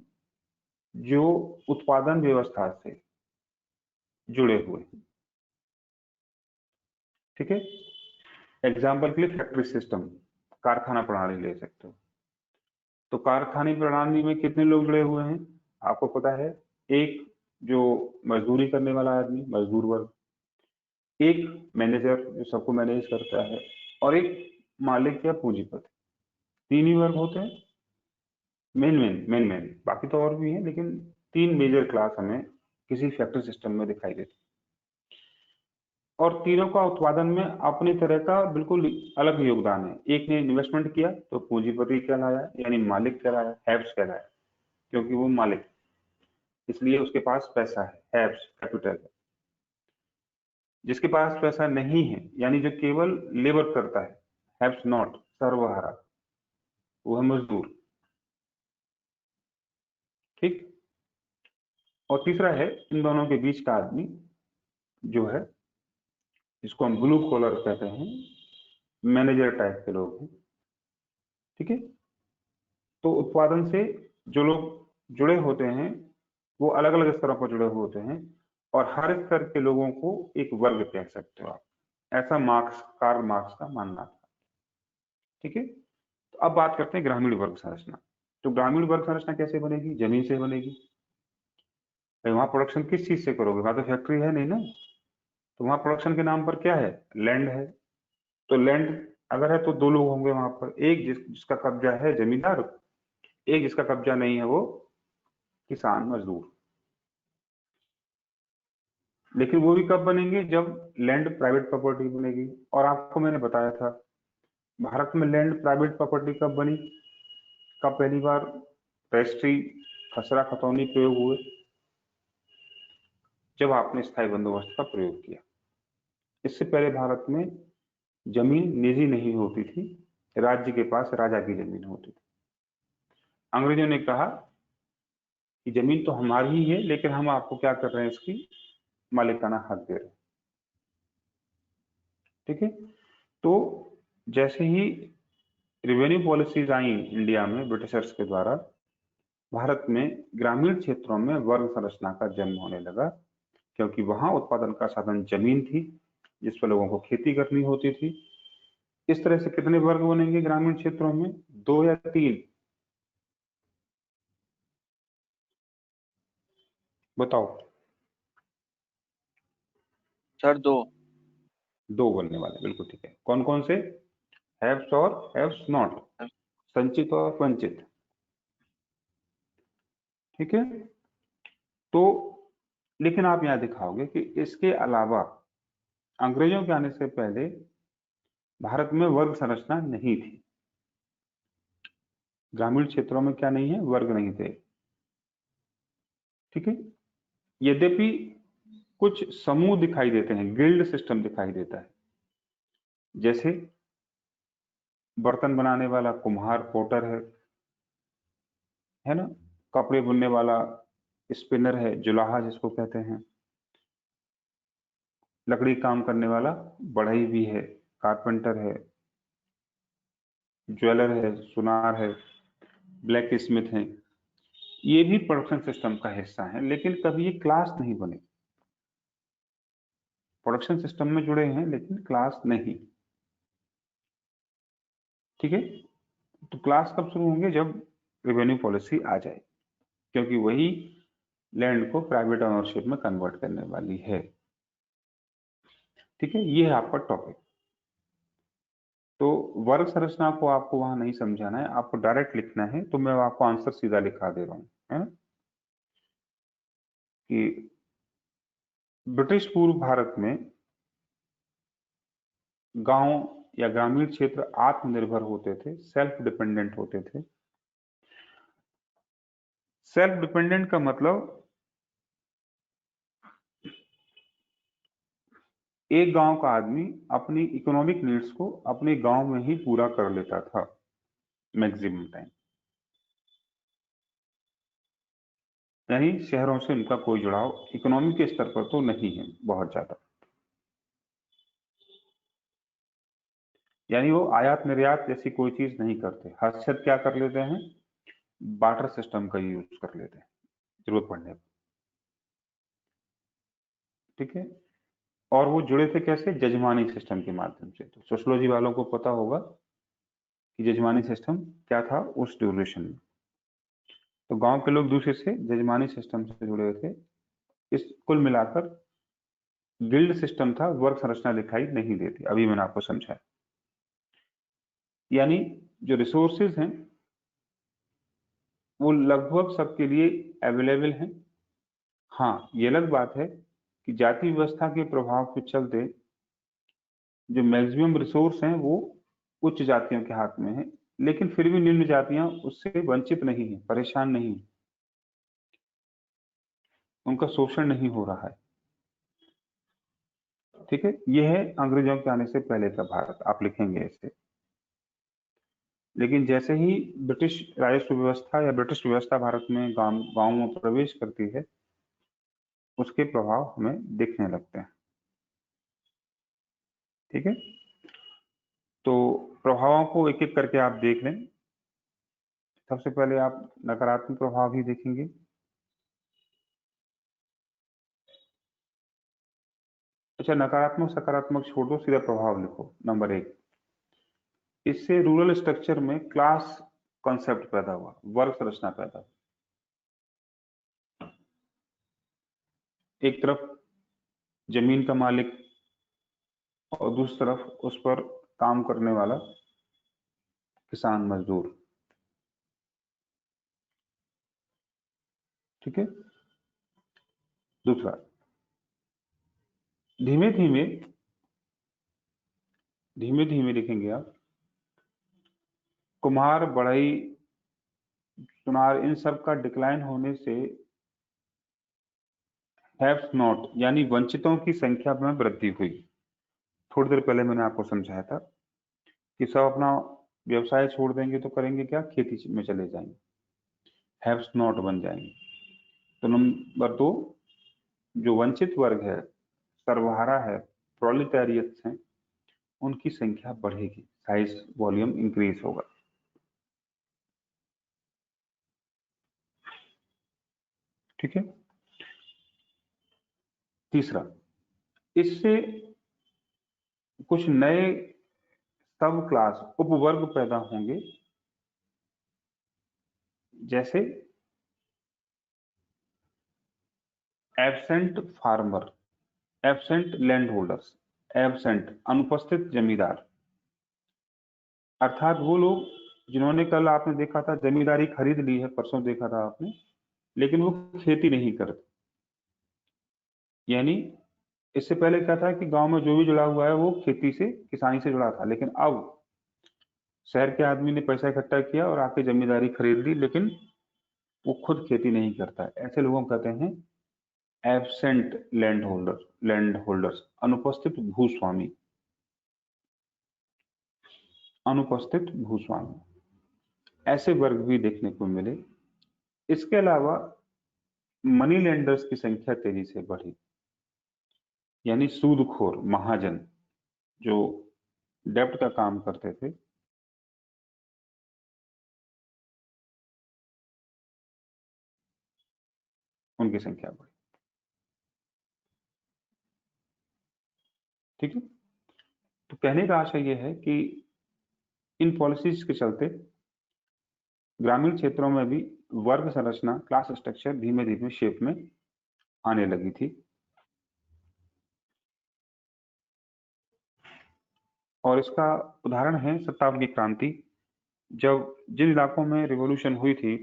जो उत्पादन व्यवस्था से जुड़े हुए हैं। ठीक है, एग्जाम्पल के लिए फैक्ट्री सिस्टम, कारखाना प्रणाली ले सकते हो। तो कारखाने प्रणाली में कितने लोग जुड़े हुए हैं आपको पता है? एक जो मजदूरी करने वाला आदमी, मजदूर वर्ग, एक मैनेजर जो सबको मैनेज करता है, और एक मालिक या पूंजीपति। 3 ही वर्ग होते हैं, मेन बाकी तो और भी हैं, लेकिन 3 मेजर क्लास हमें किसी फैक्ट्री सिस्टम में दिखाई देती। और तीनों का उत्पादन में अपनी तरह का बिल्कुल अलग योगदान है। एक ने इन्वेस्टमेंट किया तो पूंजीपति कहलाया, यानी मालिक कहलाया, हैव्स कहलाया, क्योंकि वो मालिक, इसलिए उसके पास पैसा है, हैव्स कैपिटल है। जिसके पास पैसा नहीं है, यानी जो केवल लेबर करता है, हैव्स नॉट, सर्वहारा, वो है मजदूर। ठीक। और तीसरा है इन दोनों के बीच का आदमी जो है, जिसको हम ब्लू कॉलर कहते हैं, मैनेजर टाइप के लोग हैं। ठीक है। तो उत्पादन से जो लोग जुड़े होते हैं वो अलग अलग स्तरों पर जुड़े हुए होते हैं, और हर स्तर के लोगों को एक वर्ग कह सकते हो आप। ऐसा कार्ल मार्क्स का मानना था। ठीक है। तो अब बात करते हैं ग्रामीण वर्ग संरचना। तो ग्रामीण वर्ग संरचना कैसे बनेगी? जमीन से बनेगी। भाई वहां प्रोडक्शन किस चीज से करोगे? वहां तो फैक्ट्री है नहीं ना। तो वहां प्रोडक्शन के नाम पर क्या है? लैंड है। तो लैंड अगर है तो दो लोग होंगे वहां पर, एक जिसका कब्जा है जमींदार, एक जिसका कब्जा नहीं है वो किसान मजदूर। लेकिन वो भी कब बनेंगे? जब लैंड प्राइवेट प्रॉपर्टी बनेगी। और आपको मैंने बताया था भारत में लैंड प्राइवेट प्रॉपर्टी कब बनी, कब पहली बार रजिस्ट्री खसरा खतौनी प्रयोग हुए? जब आपने स्थायी बंदोबस्त का प्रयोग किया। इससे पहले भारत में जमीन निजी नहीं होती थी, राज्य के पास राजा की जमीन होती थी। अंग्रेजों ने कहा कि जमीन तो हमारी ही है, लेकिन हम आपको क्या कर रहे हैं, इसकी मालिकाना हक दे रहे हैं। ठीक है। तो जैसे ही रेवेन्यू पॉलिसीज आई इंडिया में ब्रिटिशर्स के द्वारा, भारत में ग्रामीण क्षेत्रों में वर्ग संरचना का जन्म होने लगा, क्योंकि वहां उत्पादन का साधन जमीन थी जिस पर लोगों को खेती करनी होती थी। इस तरह से कितने वर्ग बनेंगे ग्रामीण क्षेत्रों में? 2 या 3? बताओ। सर 2। 2 बनने वाले, बिल्कुल ठीक है। कौन कौन से? हैव्स और हैव्स नॉट, संचित और वंचित। ठीक है। तो लेकिन आप यहां दिखाओगे कि इसके अलावा अंग्रेजों के आने से पहले भारत में वर्ग संरचना नहीं थी। ग्रामीण क्षेत्रों में क्या नहीं है? वर्ग नहीं थे। ठीक है। यद्यपि कुछ समूह दिखाई देते हैं, गिल्ड सिस्टम दिखाई देता है। जैसे बर्तन बनाने वाला कुम्हार पोटर है ना। कपड़े बुनने वाला स्पिनर है, जुलाहा जिसको कहते हैं। लकड़ी काम करने वाला बढ़ई भी है, कारपेंटर है, ज्वेलर है, सुनार है, ब्लैक स्मिथ है। ये भी प्रोडक्शन सिस्टम का हिस्सा है, लेकिन कभी ये क्लास नहीं बने। प्रोडक्शन सिस्टम में जुड़े हैं लेकिन क्लास नहीं। ठीक है। तो क्लास कब शुरू होंगे? जब रेवेन्यू पॉलिसी आ जाए, क्योंकि वही लैंड को प्राइवेट ओनरशिप में कन्वर्ट करने वाली है। ठीक है। ये है आपका टॉपिक। तो वर्ग संरचना को आपको वहां नहीं समझाना है, आपको डायरेक्ट लिखना है। तो मैं आपको आंसर सीधा लिखा दे रहा हूं, है ना, कि ब्रिटिश पूर्व भारत में गांव या ग्रामीण क्षेत्र आत्मनिर्भर होते थे, सेल्फ डिपेंडेंट होते थे। सेल्फ डिपेंडेंट का मतलब एक गांव का आदमी अपनी इकोनॉमिक नीड्स को अपने गांव में ही पूरा कर लेता था मैक्सिमम टाइम। यानी शहरों से उनका कोई जुड़ाव इकोनॉमी के स्तर पर तो नहीं है बहुत ज्यादा। यानी वो आयात निर्यात जैसी कोई चीज नहीं करते। हस्तक्षेप क्या कर लेते हैं? बार्टर सिस्टम का यूज कर लेते हैं जरूरत पड़ने पर। ठीक है। और वो जुड़े थे कैसे? जजमानी सिस्टम के माध्यम से। तो सोशियोलॉजी वालों को पता होगा कि जजमानी सिस्टम क्या था उस ड्यूरेशन में। तो गांव के लोग दूसरे से जजमानी सिस्टम से जुड़े हुए थे। इस कुल मिलाकर गिल्ड सिस्टम था, वर्ग संरचना दिखाई नहीं देती। अभी मैंने आपको समझाया। यानी जो रिसोर्सेज हैं वो लगभग सबके लिए अवेलेबल हैं। हाँ, ये अलग बात है कि जाति व्यवस्था के प्रभाव के चलते जो मैक्सिमम रिसोर्स हैं वो उच्च जातियों के हाथ में है, लेकिन फिर भी निम्न जातियां उससे वंचित नहीं है, परेशान नहीं, उनका शोषण नहीं हो रहा है। ठीक है। यह है अंग्रेजों के आने से पहले का भारत। आप लिखेंगे इसे। लेकिन जैसे ही ब्रिटिश राजस्व व्यवस्था या ब्रिटिश व्यवस्था भारत में गांवों में प्रवेश करती है, उसके प्रभाव हमें दिखने लगते हैं। ठीक है, तो प्रभावों को एक एक करके आप देख लें। सबसे पहले आप नकारात्मक प्रभाव ही देखेंगे। अच्छा, नकारात्मक सकारात्मक छोड़ दो, सीधा प्रभाव लिखो। नंबर 1, इससे रूरल स्ट्रक्चर में क्लास कॉन्सेप्ट पैदा हुआ, वर्ग संरचना पैदा हुई। एक तरफ जमीन का मालिक और दूसरी तरफ उस पर काम करने वाला किसान मजदूर। ठीक है, दूसरा, धीमे धीमे धीमे धीमे लिखेंगे आप, कुम्हार, बढ़ई, सुनार, इन सब का डिक्लाइन होने से हैव्स नॉट यानी वंचितों की संख्या में वृद्धि हुई। थोड़ी देर पहले मैंने आपको समझाया था कि सब अपना व्यवसाय छोड़ देंगे तो करेंगे क्या, खेती में चले जाएंगे, हैव्स नॉट बन जाएंगे। तो नंबर 2, जो वंचित वर्ग है, सर्वहारा है, प्रोलेटारियट्स हैं, उनकी संख्या बढ़ेगी, साइज वॉल्यूम इंक्रीज होगा। ठीक है, तीसरा, इससे कुछ नए सब क्लास उपवर्ग पैदा होंगे, जैसे absent farmer, absent land holders, absent अनुपस्थित जमींदार। अर्थात वो लोग जिन्होंने, कल आपने देखा था जमींदारी खरीद ली है, परसों देखा था आपने, लेकिन वो खेती नहीं करते। यानी इससे पहले क्या था कि गांव में जो भी जुड़ा हुआ है वो खेती से, किसानी से जुड़ा था, लेकिन अब शहर के आदमी ने पैसा इकट्ठा किया और आके जमींदारी खरीद ली, लेकिन वो खुद खेती नहीं करता। ऐसे लोगों को कहते हैं एब्सेंट लैंड होल्डर्स, अनुपस्थित भूस्वामी, अनुपस्थित भूस्वामी। ऐसे वर्ग भी देखने को मिले। इसके अलावा मनी लेंडर्स की संख्या तेजी से बढ़ी, यानी सूदखोर महाजन जो डेब्ट का काम करते थे, उनकी संख्या बढ़ी। ठीक है, तो कहने का आशय यह है कि इन पॉलिसीज के चलते ग्रामीण क्षेत्रों में भी वर्ग संरचना, क्लास स्ट्रक्चर धीमे धीमे शेप में आने लगी थी। और इसका उदाहरण है शताब्दी क्रांति। जब जिन इलाकों में रिवॉल्यूशन हुई थी,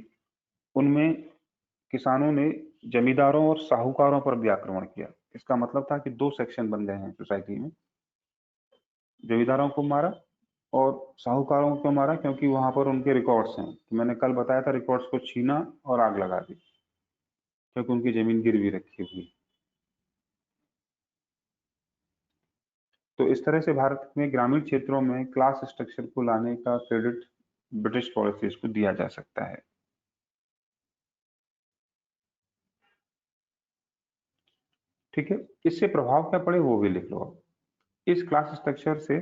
उनमें किसानों ने जमींदारों और साहूकारों पर भी आक्रमण किया। इसका मतलब था कि दो सेक्शन बन गए हैं सोसाइटी में, जमींदारों को मारा और साहूकारों को क्यों मारा, क्योंकि वहां पर उनके रिकॉर्ड्स हैं। तो मैंने कल बताया था, रिकॉर्ड्स को छीना और आग लगा दी, क्योंकि उनकी जमीन गिरवी रखी हुई। तो इस तरह से भारत में ग्रामीण क्षेत्रों में क्लास स्ट्रक्चर को लाने का क्रेडिट ब्रिटिश पॉलिसीज को दिया जा सकता है। ठीक है, इससे प्रभाव क्या पड़े वो भी लिख लो। इस क्लास स्ट्रक्चर से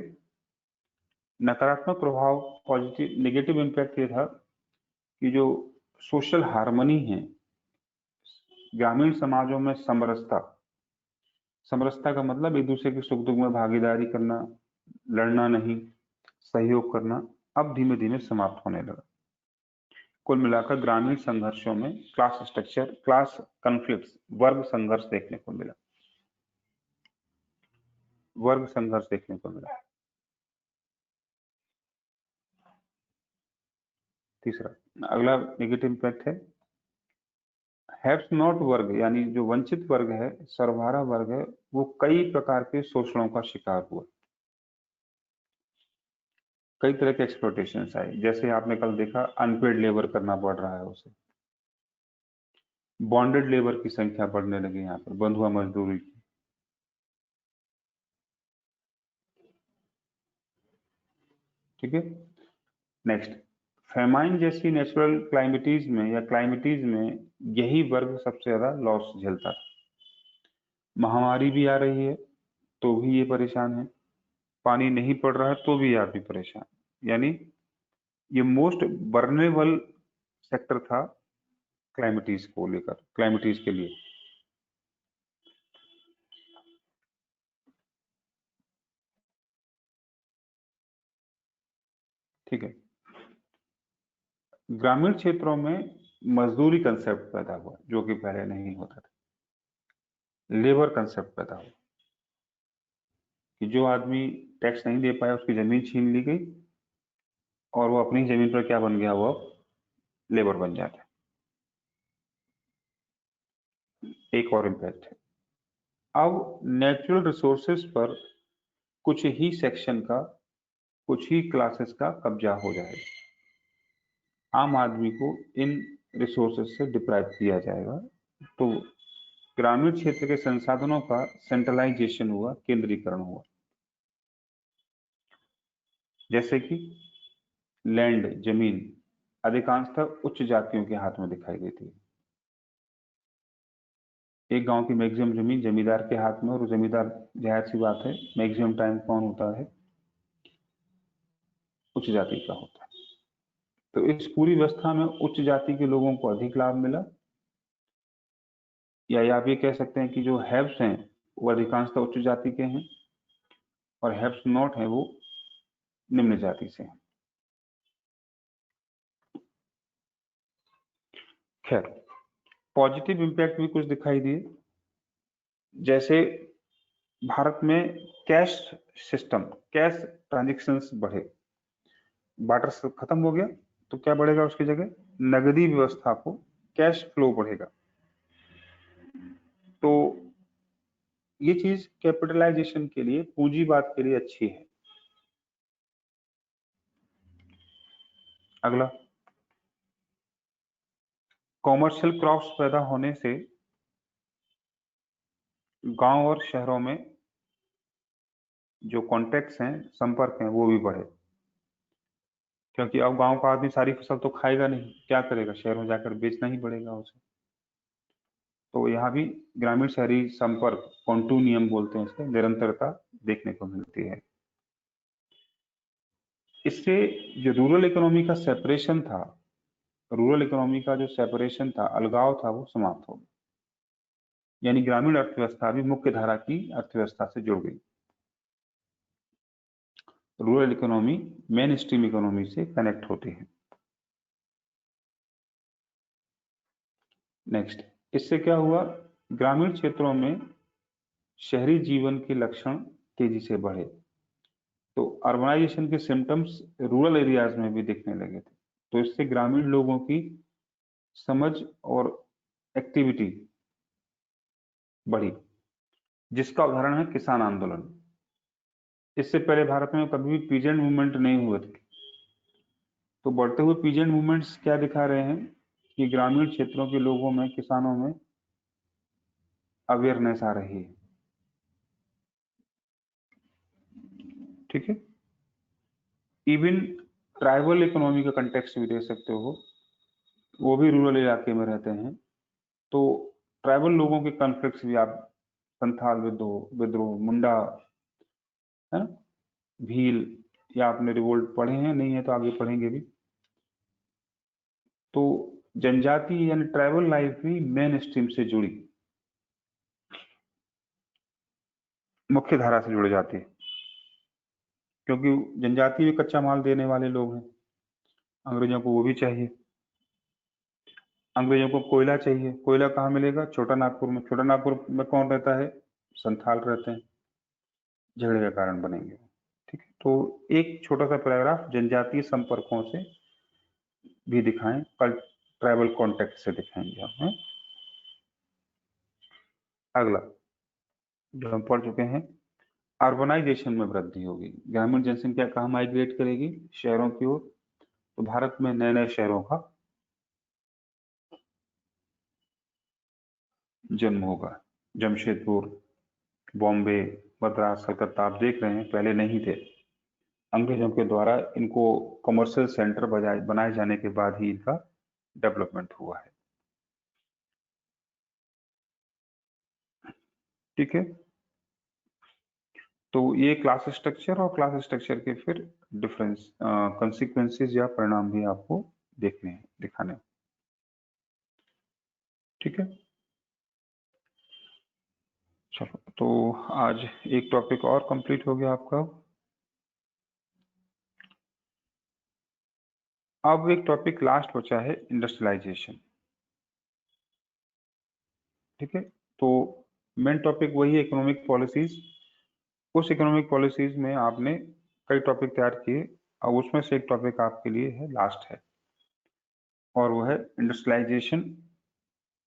नकारात्मक प्रभाव, पॉजिटिव नेगेटिव इम्पैक्ट ये था कि जो सोशल हार्मनी है, ग्रामीण समाजों में समरसता, समरसता का मतलब एक दूसरे के सुख दुख में भागीदारी करना, लड़ना नहीं, सहयोग करना, अब धीमे धीमे समाप्त होने लगा। कुल मिलाकर ग्रामीण संघर्षों में क्लास स्ट्रक्चर, क्लास कॉन्फ्लिक्ट्स, वर्ग संघर्ष देखने को मिला, वर्ग संघर्ष देखने को मिला। तीसरा, अगला नेगेटिव इम्पैक्ट है हैव्स नॉट वर्ग, यानी जो वंचित वर्ग है, सर्वहारा वर्ग है, वो कई प्रकार के शोषणों का शिकार हुआ। कई तरह के एक्सप्लॉयटेशन आए, जैसे आपने कल देखा अनपेड लेबर करना पड़ रहा है उसे, बॉन्डेड लेबर की संख्या बढ़ने लगी, यहाँ पर बंधुआ मजदूरी की। ठीक है, नेक्स्ट, फेमाइन जैसी नेचुरल क्लाइमेटीज में या क्लाइमेटीज में यही वर्ग सबसे ज्यादा लॉस झेलता था। महामारी भी आ रही है तो भी ये परेशान है, पानी नहीं पड़ रहा है तो भी आप भी परेशान, यानी ये मोस्ट वर्नेबल सेक्टर था क्लाइमेटीज को लेकर, क्लाइमेटीज के लिए। ठीक है, ग्रामीण क्षेत्रों में मजदूरी कंसेप्ट पैदा हुआ जो कि पहले नहीं होता था, लेबर कंसेप्ट पैदा हुआ कि जो आदमी टैक्स नहीं दे पाया उसकी जमीन छीन ली गई और वो अपनी जमीन पर क्या बन गया, वो लेबर बन जाता है। एक और इम्पैक्ट है, अब नेचुरल रिसोर्सेज पर कुछ ही सेक्शन का, कुछ ही क्लासेस का कब्जा हो जाएगा, आम आदमी को इन रिसोर्सेज से डिप्राइव किया जाएगा। तो ग्रामीण क्षेत्र के संसाधनों का सेंट्रलाइजेशन हुआ, केंद्रीकरण हुआ। जैसे कि लैंड, जमीन अधिकांशतः उच्च जातियों के हाथ में दिखाई देती है। एक गांव की मैक्सिमम जमीन जमींदार के हाथ में, और जमींदार जाहिर सी बात है मैक्सिमम टाइम कौन होता है, उच्च जाति का होता है। तो इस पूरी व्यवस्था में उच्च जाति के लोगों को अधिक लाभ मिला, या आप ये कह सकते हैं कि जो हैव्स हैं वो अधिकांशतः उच्च जाति के हैं और हैव्स नॉट है वो निम्न जाति से हैं। खैर, पॉजिटिव इंपैक्ट भी कुछ दिखाई दिए, जैसे भारत में कैश सिस्टम, कैश ट्रांजैक्शंस बढ़े, बार्टर खत्म हो गया तो क्या बढ़ेगा उसकी जगह, नगदी व्यवस्था को, कैश फ्लो बढ़ेगा। तो ये चीज कैपिटलाइजेशन के लिए, पूंजीवाद के लिए अच्छी है। अगला, कॉमर्शियल क्रॉप्स पैदा होने से गांव और शहरों में जो कॉन्टेक्ट्स हैं, संपर्क हैं, वो भी बढ़े, क्योंकि अब गांव का आदमी सारी फसल तो खाएगा नहीं, क्या करेगा, शहरों जाकर बेचना ही पड़ेगा उसे। तो यहाँ भी ग्रामीण शहरी संपर्क, कॉन्टूनियम बोलते हैं इसको, निरंतरता देखने को मिलती है। इससे जो रूरल इकोनॉमी का सेपरेशन था, रूरल इकोनॉमी का जो सेपरेशन था, अलगाव था, वो समाप्त हो गया, यानी ग्रामीण अर्थव्यवस्था भी मुख्य धारा की अर्थव्यवस्था से जुड़ गई। Rural economy main stream economy से कनेक्ट होती है। नेक्स्ट, इससे क्या हुआ, ग्रामीण क्षेत्रों में शहरी जीवन के लक्षण तेजी से बढ़े, तो अर्बनाइजेशन के सिम्टम्स रूरल एरियाज में भी दिखने लगे थे। तो इससे ग्रामीण लोगों की समझ और एक्टिविटी बढ़ी, जिसका उदाहरण है किसान आंदोलन। इससे पहले भारत में कभी भी पीजेंट मूवमेंट नहीं हुए थे। तो बढ़ते हुए पीजेंट मूवमेंट्स क्या दिखा रहे हैं कि ग्रामीण क्षेत्रों के लोगों में, किसानों में अवेयरनेस आ रही है। ठीक है, इवन ट्राइबल इकोनॉमी का कंटेक्स्ट भी दे सकते हो, वो भी रूरल इलाके में रहते हैं। तो ट्राइबल लोगों के कॉन्फ्लिक्ट्स भी आप, संथाल विद्रोह, मुंडा, है ना, भील, या आपने रिवोल्ट पढ़े हैं, नहीं है तो आगे पढ़ेंगे भी। तो जनजाति यानी ट्राइबल लाइफ भी मेन स्ट्रीम से जुड़ी, मुख्य धारा से जुड़ जाती है, क्योंकि जनजाति भी कच्चा माल देने वाले लोग हैं। अंग्रेजों को वो भी चाहिए, अंग्रेजों को कोयला चाहिए। कोयला कहाँ मिलेगा, छोटा नागपुर में। छोटा नागपुर में कौन रहता है, संथाल रहते हैं, झगड़े का कारण बनेंगे। ठीक है, तो एक छोटा सा पैराग्राफ जनजातीय संपर्कों से भी दिखाएं, कल ट्राइबल कॉन्टेक्ट से दिखाएंगे हम। अगला जो हम पढ़ चुके हैं, अर्बनाइजेशन में वृद्धि होगी, ग्रामीण जनसंख्या कहाँ माइग्रेट करेगी, शहरों की ओर। तो भारत में नए नए शहरों का जन्म होगा, जमशेदपुर, बॉम्बे, मद्रास, कलकत्ता, आप देख रहे हैं पहले नहीं थे, अंग्रेजों के द्वारा इनको कमर्शियल सेंटर बनाए जाने के बाद ही इनका डेवलपमेंट हुआ है। ठीक है, तो ये क्लास स्ट्रक्चर और क्लास स्ट्रक्चर के फिर डिफरेंस कंसिक्वेंसेस या परिणाम भी आपको देखने हैं, दिखाने हैं। ठीक है, चलो तो आज एक टॉपिक और कंप्लीट हो गया आपका। अब एक टॉपिक लास्ट बचा है, इंडस्ट्रियलाइजेशन। ठीक है, तो मेन टॉपिक वही है, इकोनॉमिक पॉलिसीज। उस इकोनॉमिक पॉलिसीज में आपने कई टॉपिक तैयार किए, अब उसमें से एक टॉपिक आपके लिए है, लास्ट है, और वो है industrialization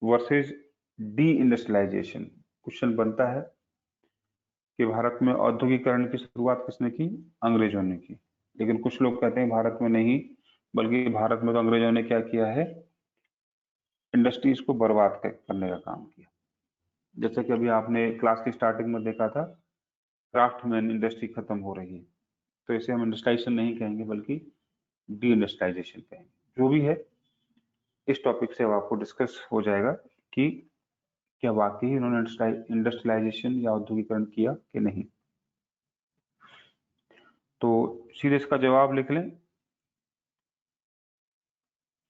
versus deindustrialization. Question बनता है कि भारत में औद्योगिकरण की शुरुआत किसने की? अंग्रेजों ने की। लेकिन कुछ लोग कहते हैं भारत में नहीं, बल्कि भारत में तो अंग्रेजों ने क्या किया है, इंडस्ट्रीज को बर्बाद करने का काम किया। जैसे कि अभी आपने क्लास की स्टार्टिंग में देखा था, क्राफ्टमैन इंडस्ट्री खत्म हो रही है, तो इसे हम इंडस्ट्रियलाइजेशन नहीं कहेंगे बल्कि डी इंडस्ट्रियलाइजेशन कहेंगे। जो भी है, इस टॉपिक से अब आपको डिस्कस हो जाएगा कि क्या वाकई उन्होंने इंडस्ट्रियलाइजेशन या औद्योगिकरण किया कि नहीं। तो सीधे इसका जवाब लिख लें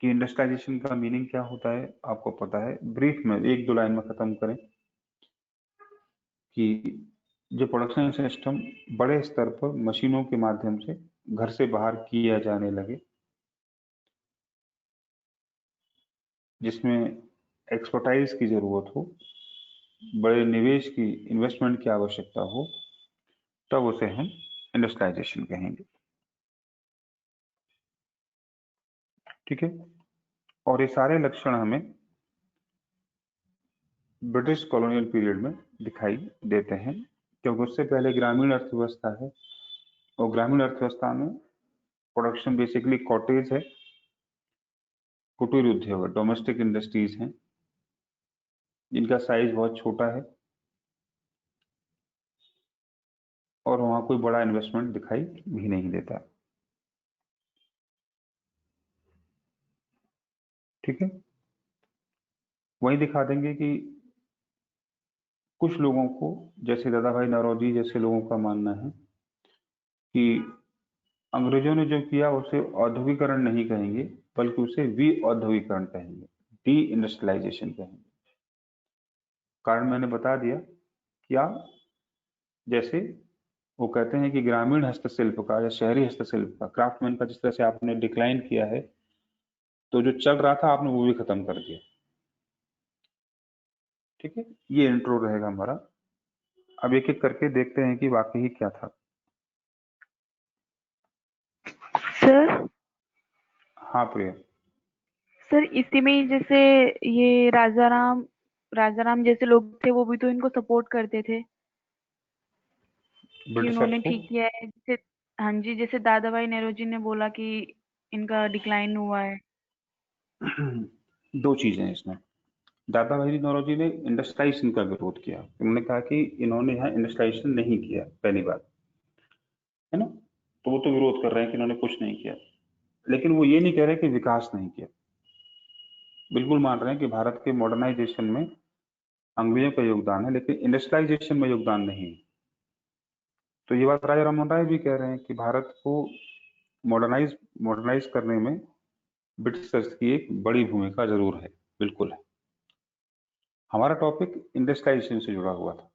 कि इंडस्ट्रियलाइजेशन का मीनिंग क्या होता है, आपको पता है। ब्रीफ में एक दो लाइन में खत्म करें कि जो प्रोडक्शन सिस्टम बड़े स्तर पर मशीनों के माध्यम से घर से बाहर किया जाने लगे, जिसमें एक्सपर्टाइज की जरूरत हो, बड़े निवेश की, इन्वेस्टमेंट की आवश्यकता हो, तब उसे हम इंडस्ट्रियलाइजेशन कहेंगे। ठीक है, और ये सारे लक्षण हमें ब्रिटिश कॉलोनियल पीरियड में दिखाई देते हैं, क्योंकि उससे पहले ग्रामीण अर्थव्यवस्था है, और ग्रामीण अर्थव्यवस्था में प्रोडक्शन बेसिकली कॉटेज है, कुटीर उद्योग है, डोमेस्टिक इंडस्ट्रीज हैं, जिनका साइज बहुत छोटा है और वहां कोई बड़ा इन्वेस्टमेंट दिखाई भी नहीं देता। ठीक है, वही दिखा देंगे कि कुछ लोगों को, जैसे दादा भाई नौरोजी जैसे लोगों का मानना है कि अंग्रेजों ने जो किया उसे औद्योगिकरण नहीं कहेंगे, बल्कि उसे वी औद्योगिकरण कहेंगे, डी इंडस्ट्रियलाइजेशन कहेंगे। कारण मैंने बता दिया, क्या जैसे वो कहते हैं कि ग्रामीण हस्तशिल्प का या शहरी हस्तशिल्प का, क्राफ्टमैन का जिस तरह से आपने डिक्लाइन किया है, तो जो चल रहा था आपने वो भी खत्म कर दिया। ठीक है, ये इंट्रो रहेगा हमारा। अब एक एक करके देखते हैं कि वाकई क्या था। सर हाँ प्रिया। सर इसी में ही जैसे ये राजाराम जैसे लोग थे, वो भी तो इनको सपोर्ट करते थे कि ब्रिटिशर्स उन्होंने को ठीक किया है। जैसे हाँ जी, जैसे दादा भाई नेहरू ने बोला कि इनका डिक्लाइन हुआ है। दो चीजें हैं इसमें। दादा भाई नौरोजी ने इंडस्ट्रियलाइजेशन का विरोध किया। उन्होंने कहा कि इन्होंने यहाँ इंडस्ट्रियलाइजेशन नहीं किया, पहली बात है ना, तो वो तो विरोध कर रहे हैं कि इन्होंने कुछ नहीं किया, लेकिन वो ये नहीं कह रहे कि विकास नहीं किया। बिल्कुल मान रहे हैं कि भारत के मॉडर्नाइजेशन में अंग्रेजों का योगदान है, लेकिन इंडस्ट्रियलाइजेशन में योगदान नहीं है। तो ये बात राजा राममोहन राय भी कह रहे हैं कि भारत को मॉडर्नाइज करने में ब्रिटिशर्स की एक बड़ी भूमिका जरूर है, बिल्कुल है। हमारा टॉपिक इंडस्ट्रियलाइजेशन से जुड़ा हुआ था,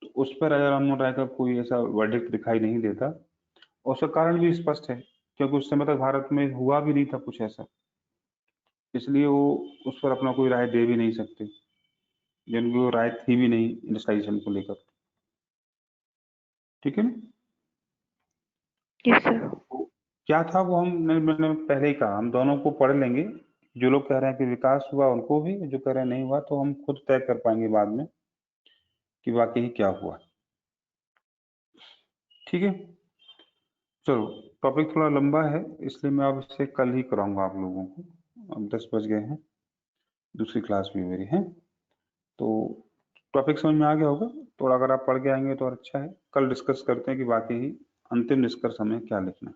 तो उस पर राजा राममोहन राय का कोई ऐसा वर्डिक्ट दिखाई नहीं देता। और उसका कारण भी स्पष्ट है, क्योंकि उस समय तक भारत में हुआ भी नहीं था कुछ ऐसा, इसलिए वो उस पर अपना कोई राय दे भी नहीं सकते, जिनकी वो राय थी भी नहीं इंडस्ट्रियलाइजेशन को लेकर। ठीक है ना। Yes sir. तो क्या था वो, मैंने पहले ही कहा, हम दोनों को पढ़ लेंगे। जो लोग कह रहे हैं कि विकास हुआ उनको भी, जो कह रहे हैं नहीं हुआ, तो हम खुद तय कर पाएंगे बाद में कि वाकई क्या हुआ। ठीक है, चलो टॉपिक थोड़ा लंबा है, इसलिए मैं अब इसे कल ही कराऊंगा आप लोगों को। अब 10 बज गए हैं, दूसरी क्लास भी मेरी है, तो टॉपिक समझ में आ गया होगा। थोड़ा अगर आप पढ़ के आएंगे तो और अच्छा है। कल डिस्कस करते हैं कि वाकई अंतिम निष्कर्ष हमें क्या लिखना है।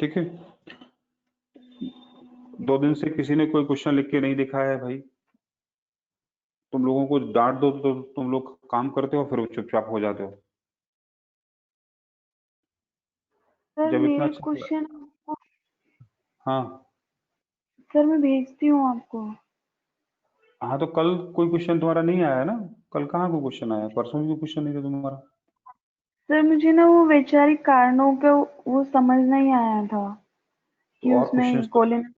ठीक है, 2 दिन से किसी ने कोई क्वेश्चन लिख के नहीं दिखाया है भाई। तुम लोगों को डांट दो तो तुम लोग काम करते हो, फिर चुपचाप हो जाते हो। सर जब इतना मेरे अच्छा क्वेश्चन हाँ सर मैं भेजती हूँ आपको। हाँ, तो कल कोई क्वेश्चन तुम्हारा नहीं आया ना? कल कहाँ कोई क्वेश्चन आया? परसों भी कोई क्वेश्चन नहीं था तुम्हारा। सर मुझे ना वो वैचारिक कारणों के वो समझ नहीं आया था कि तो और उसमें क्वेश्चन कोलिन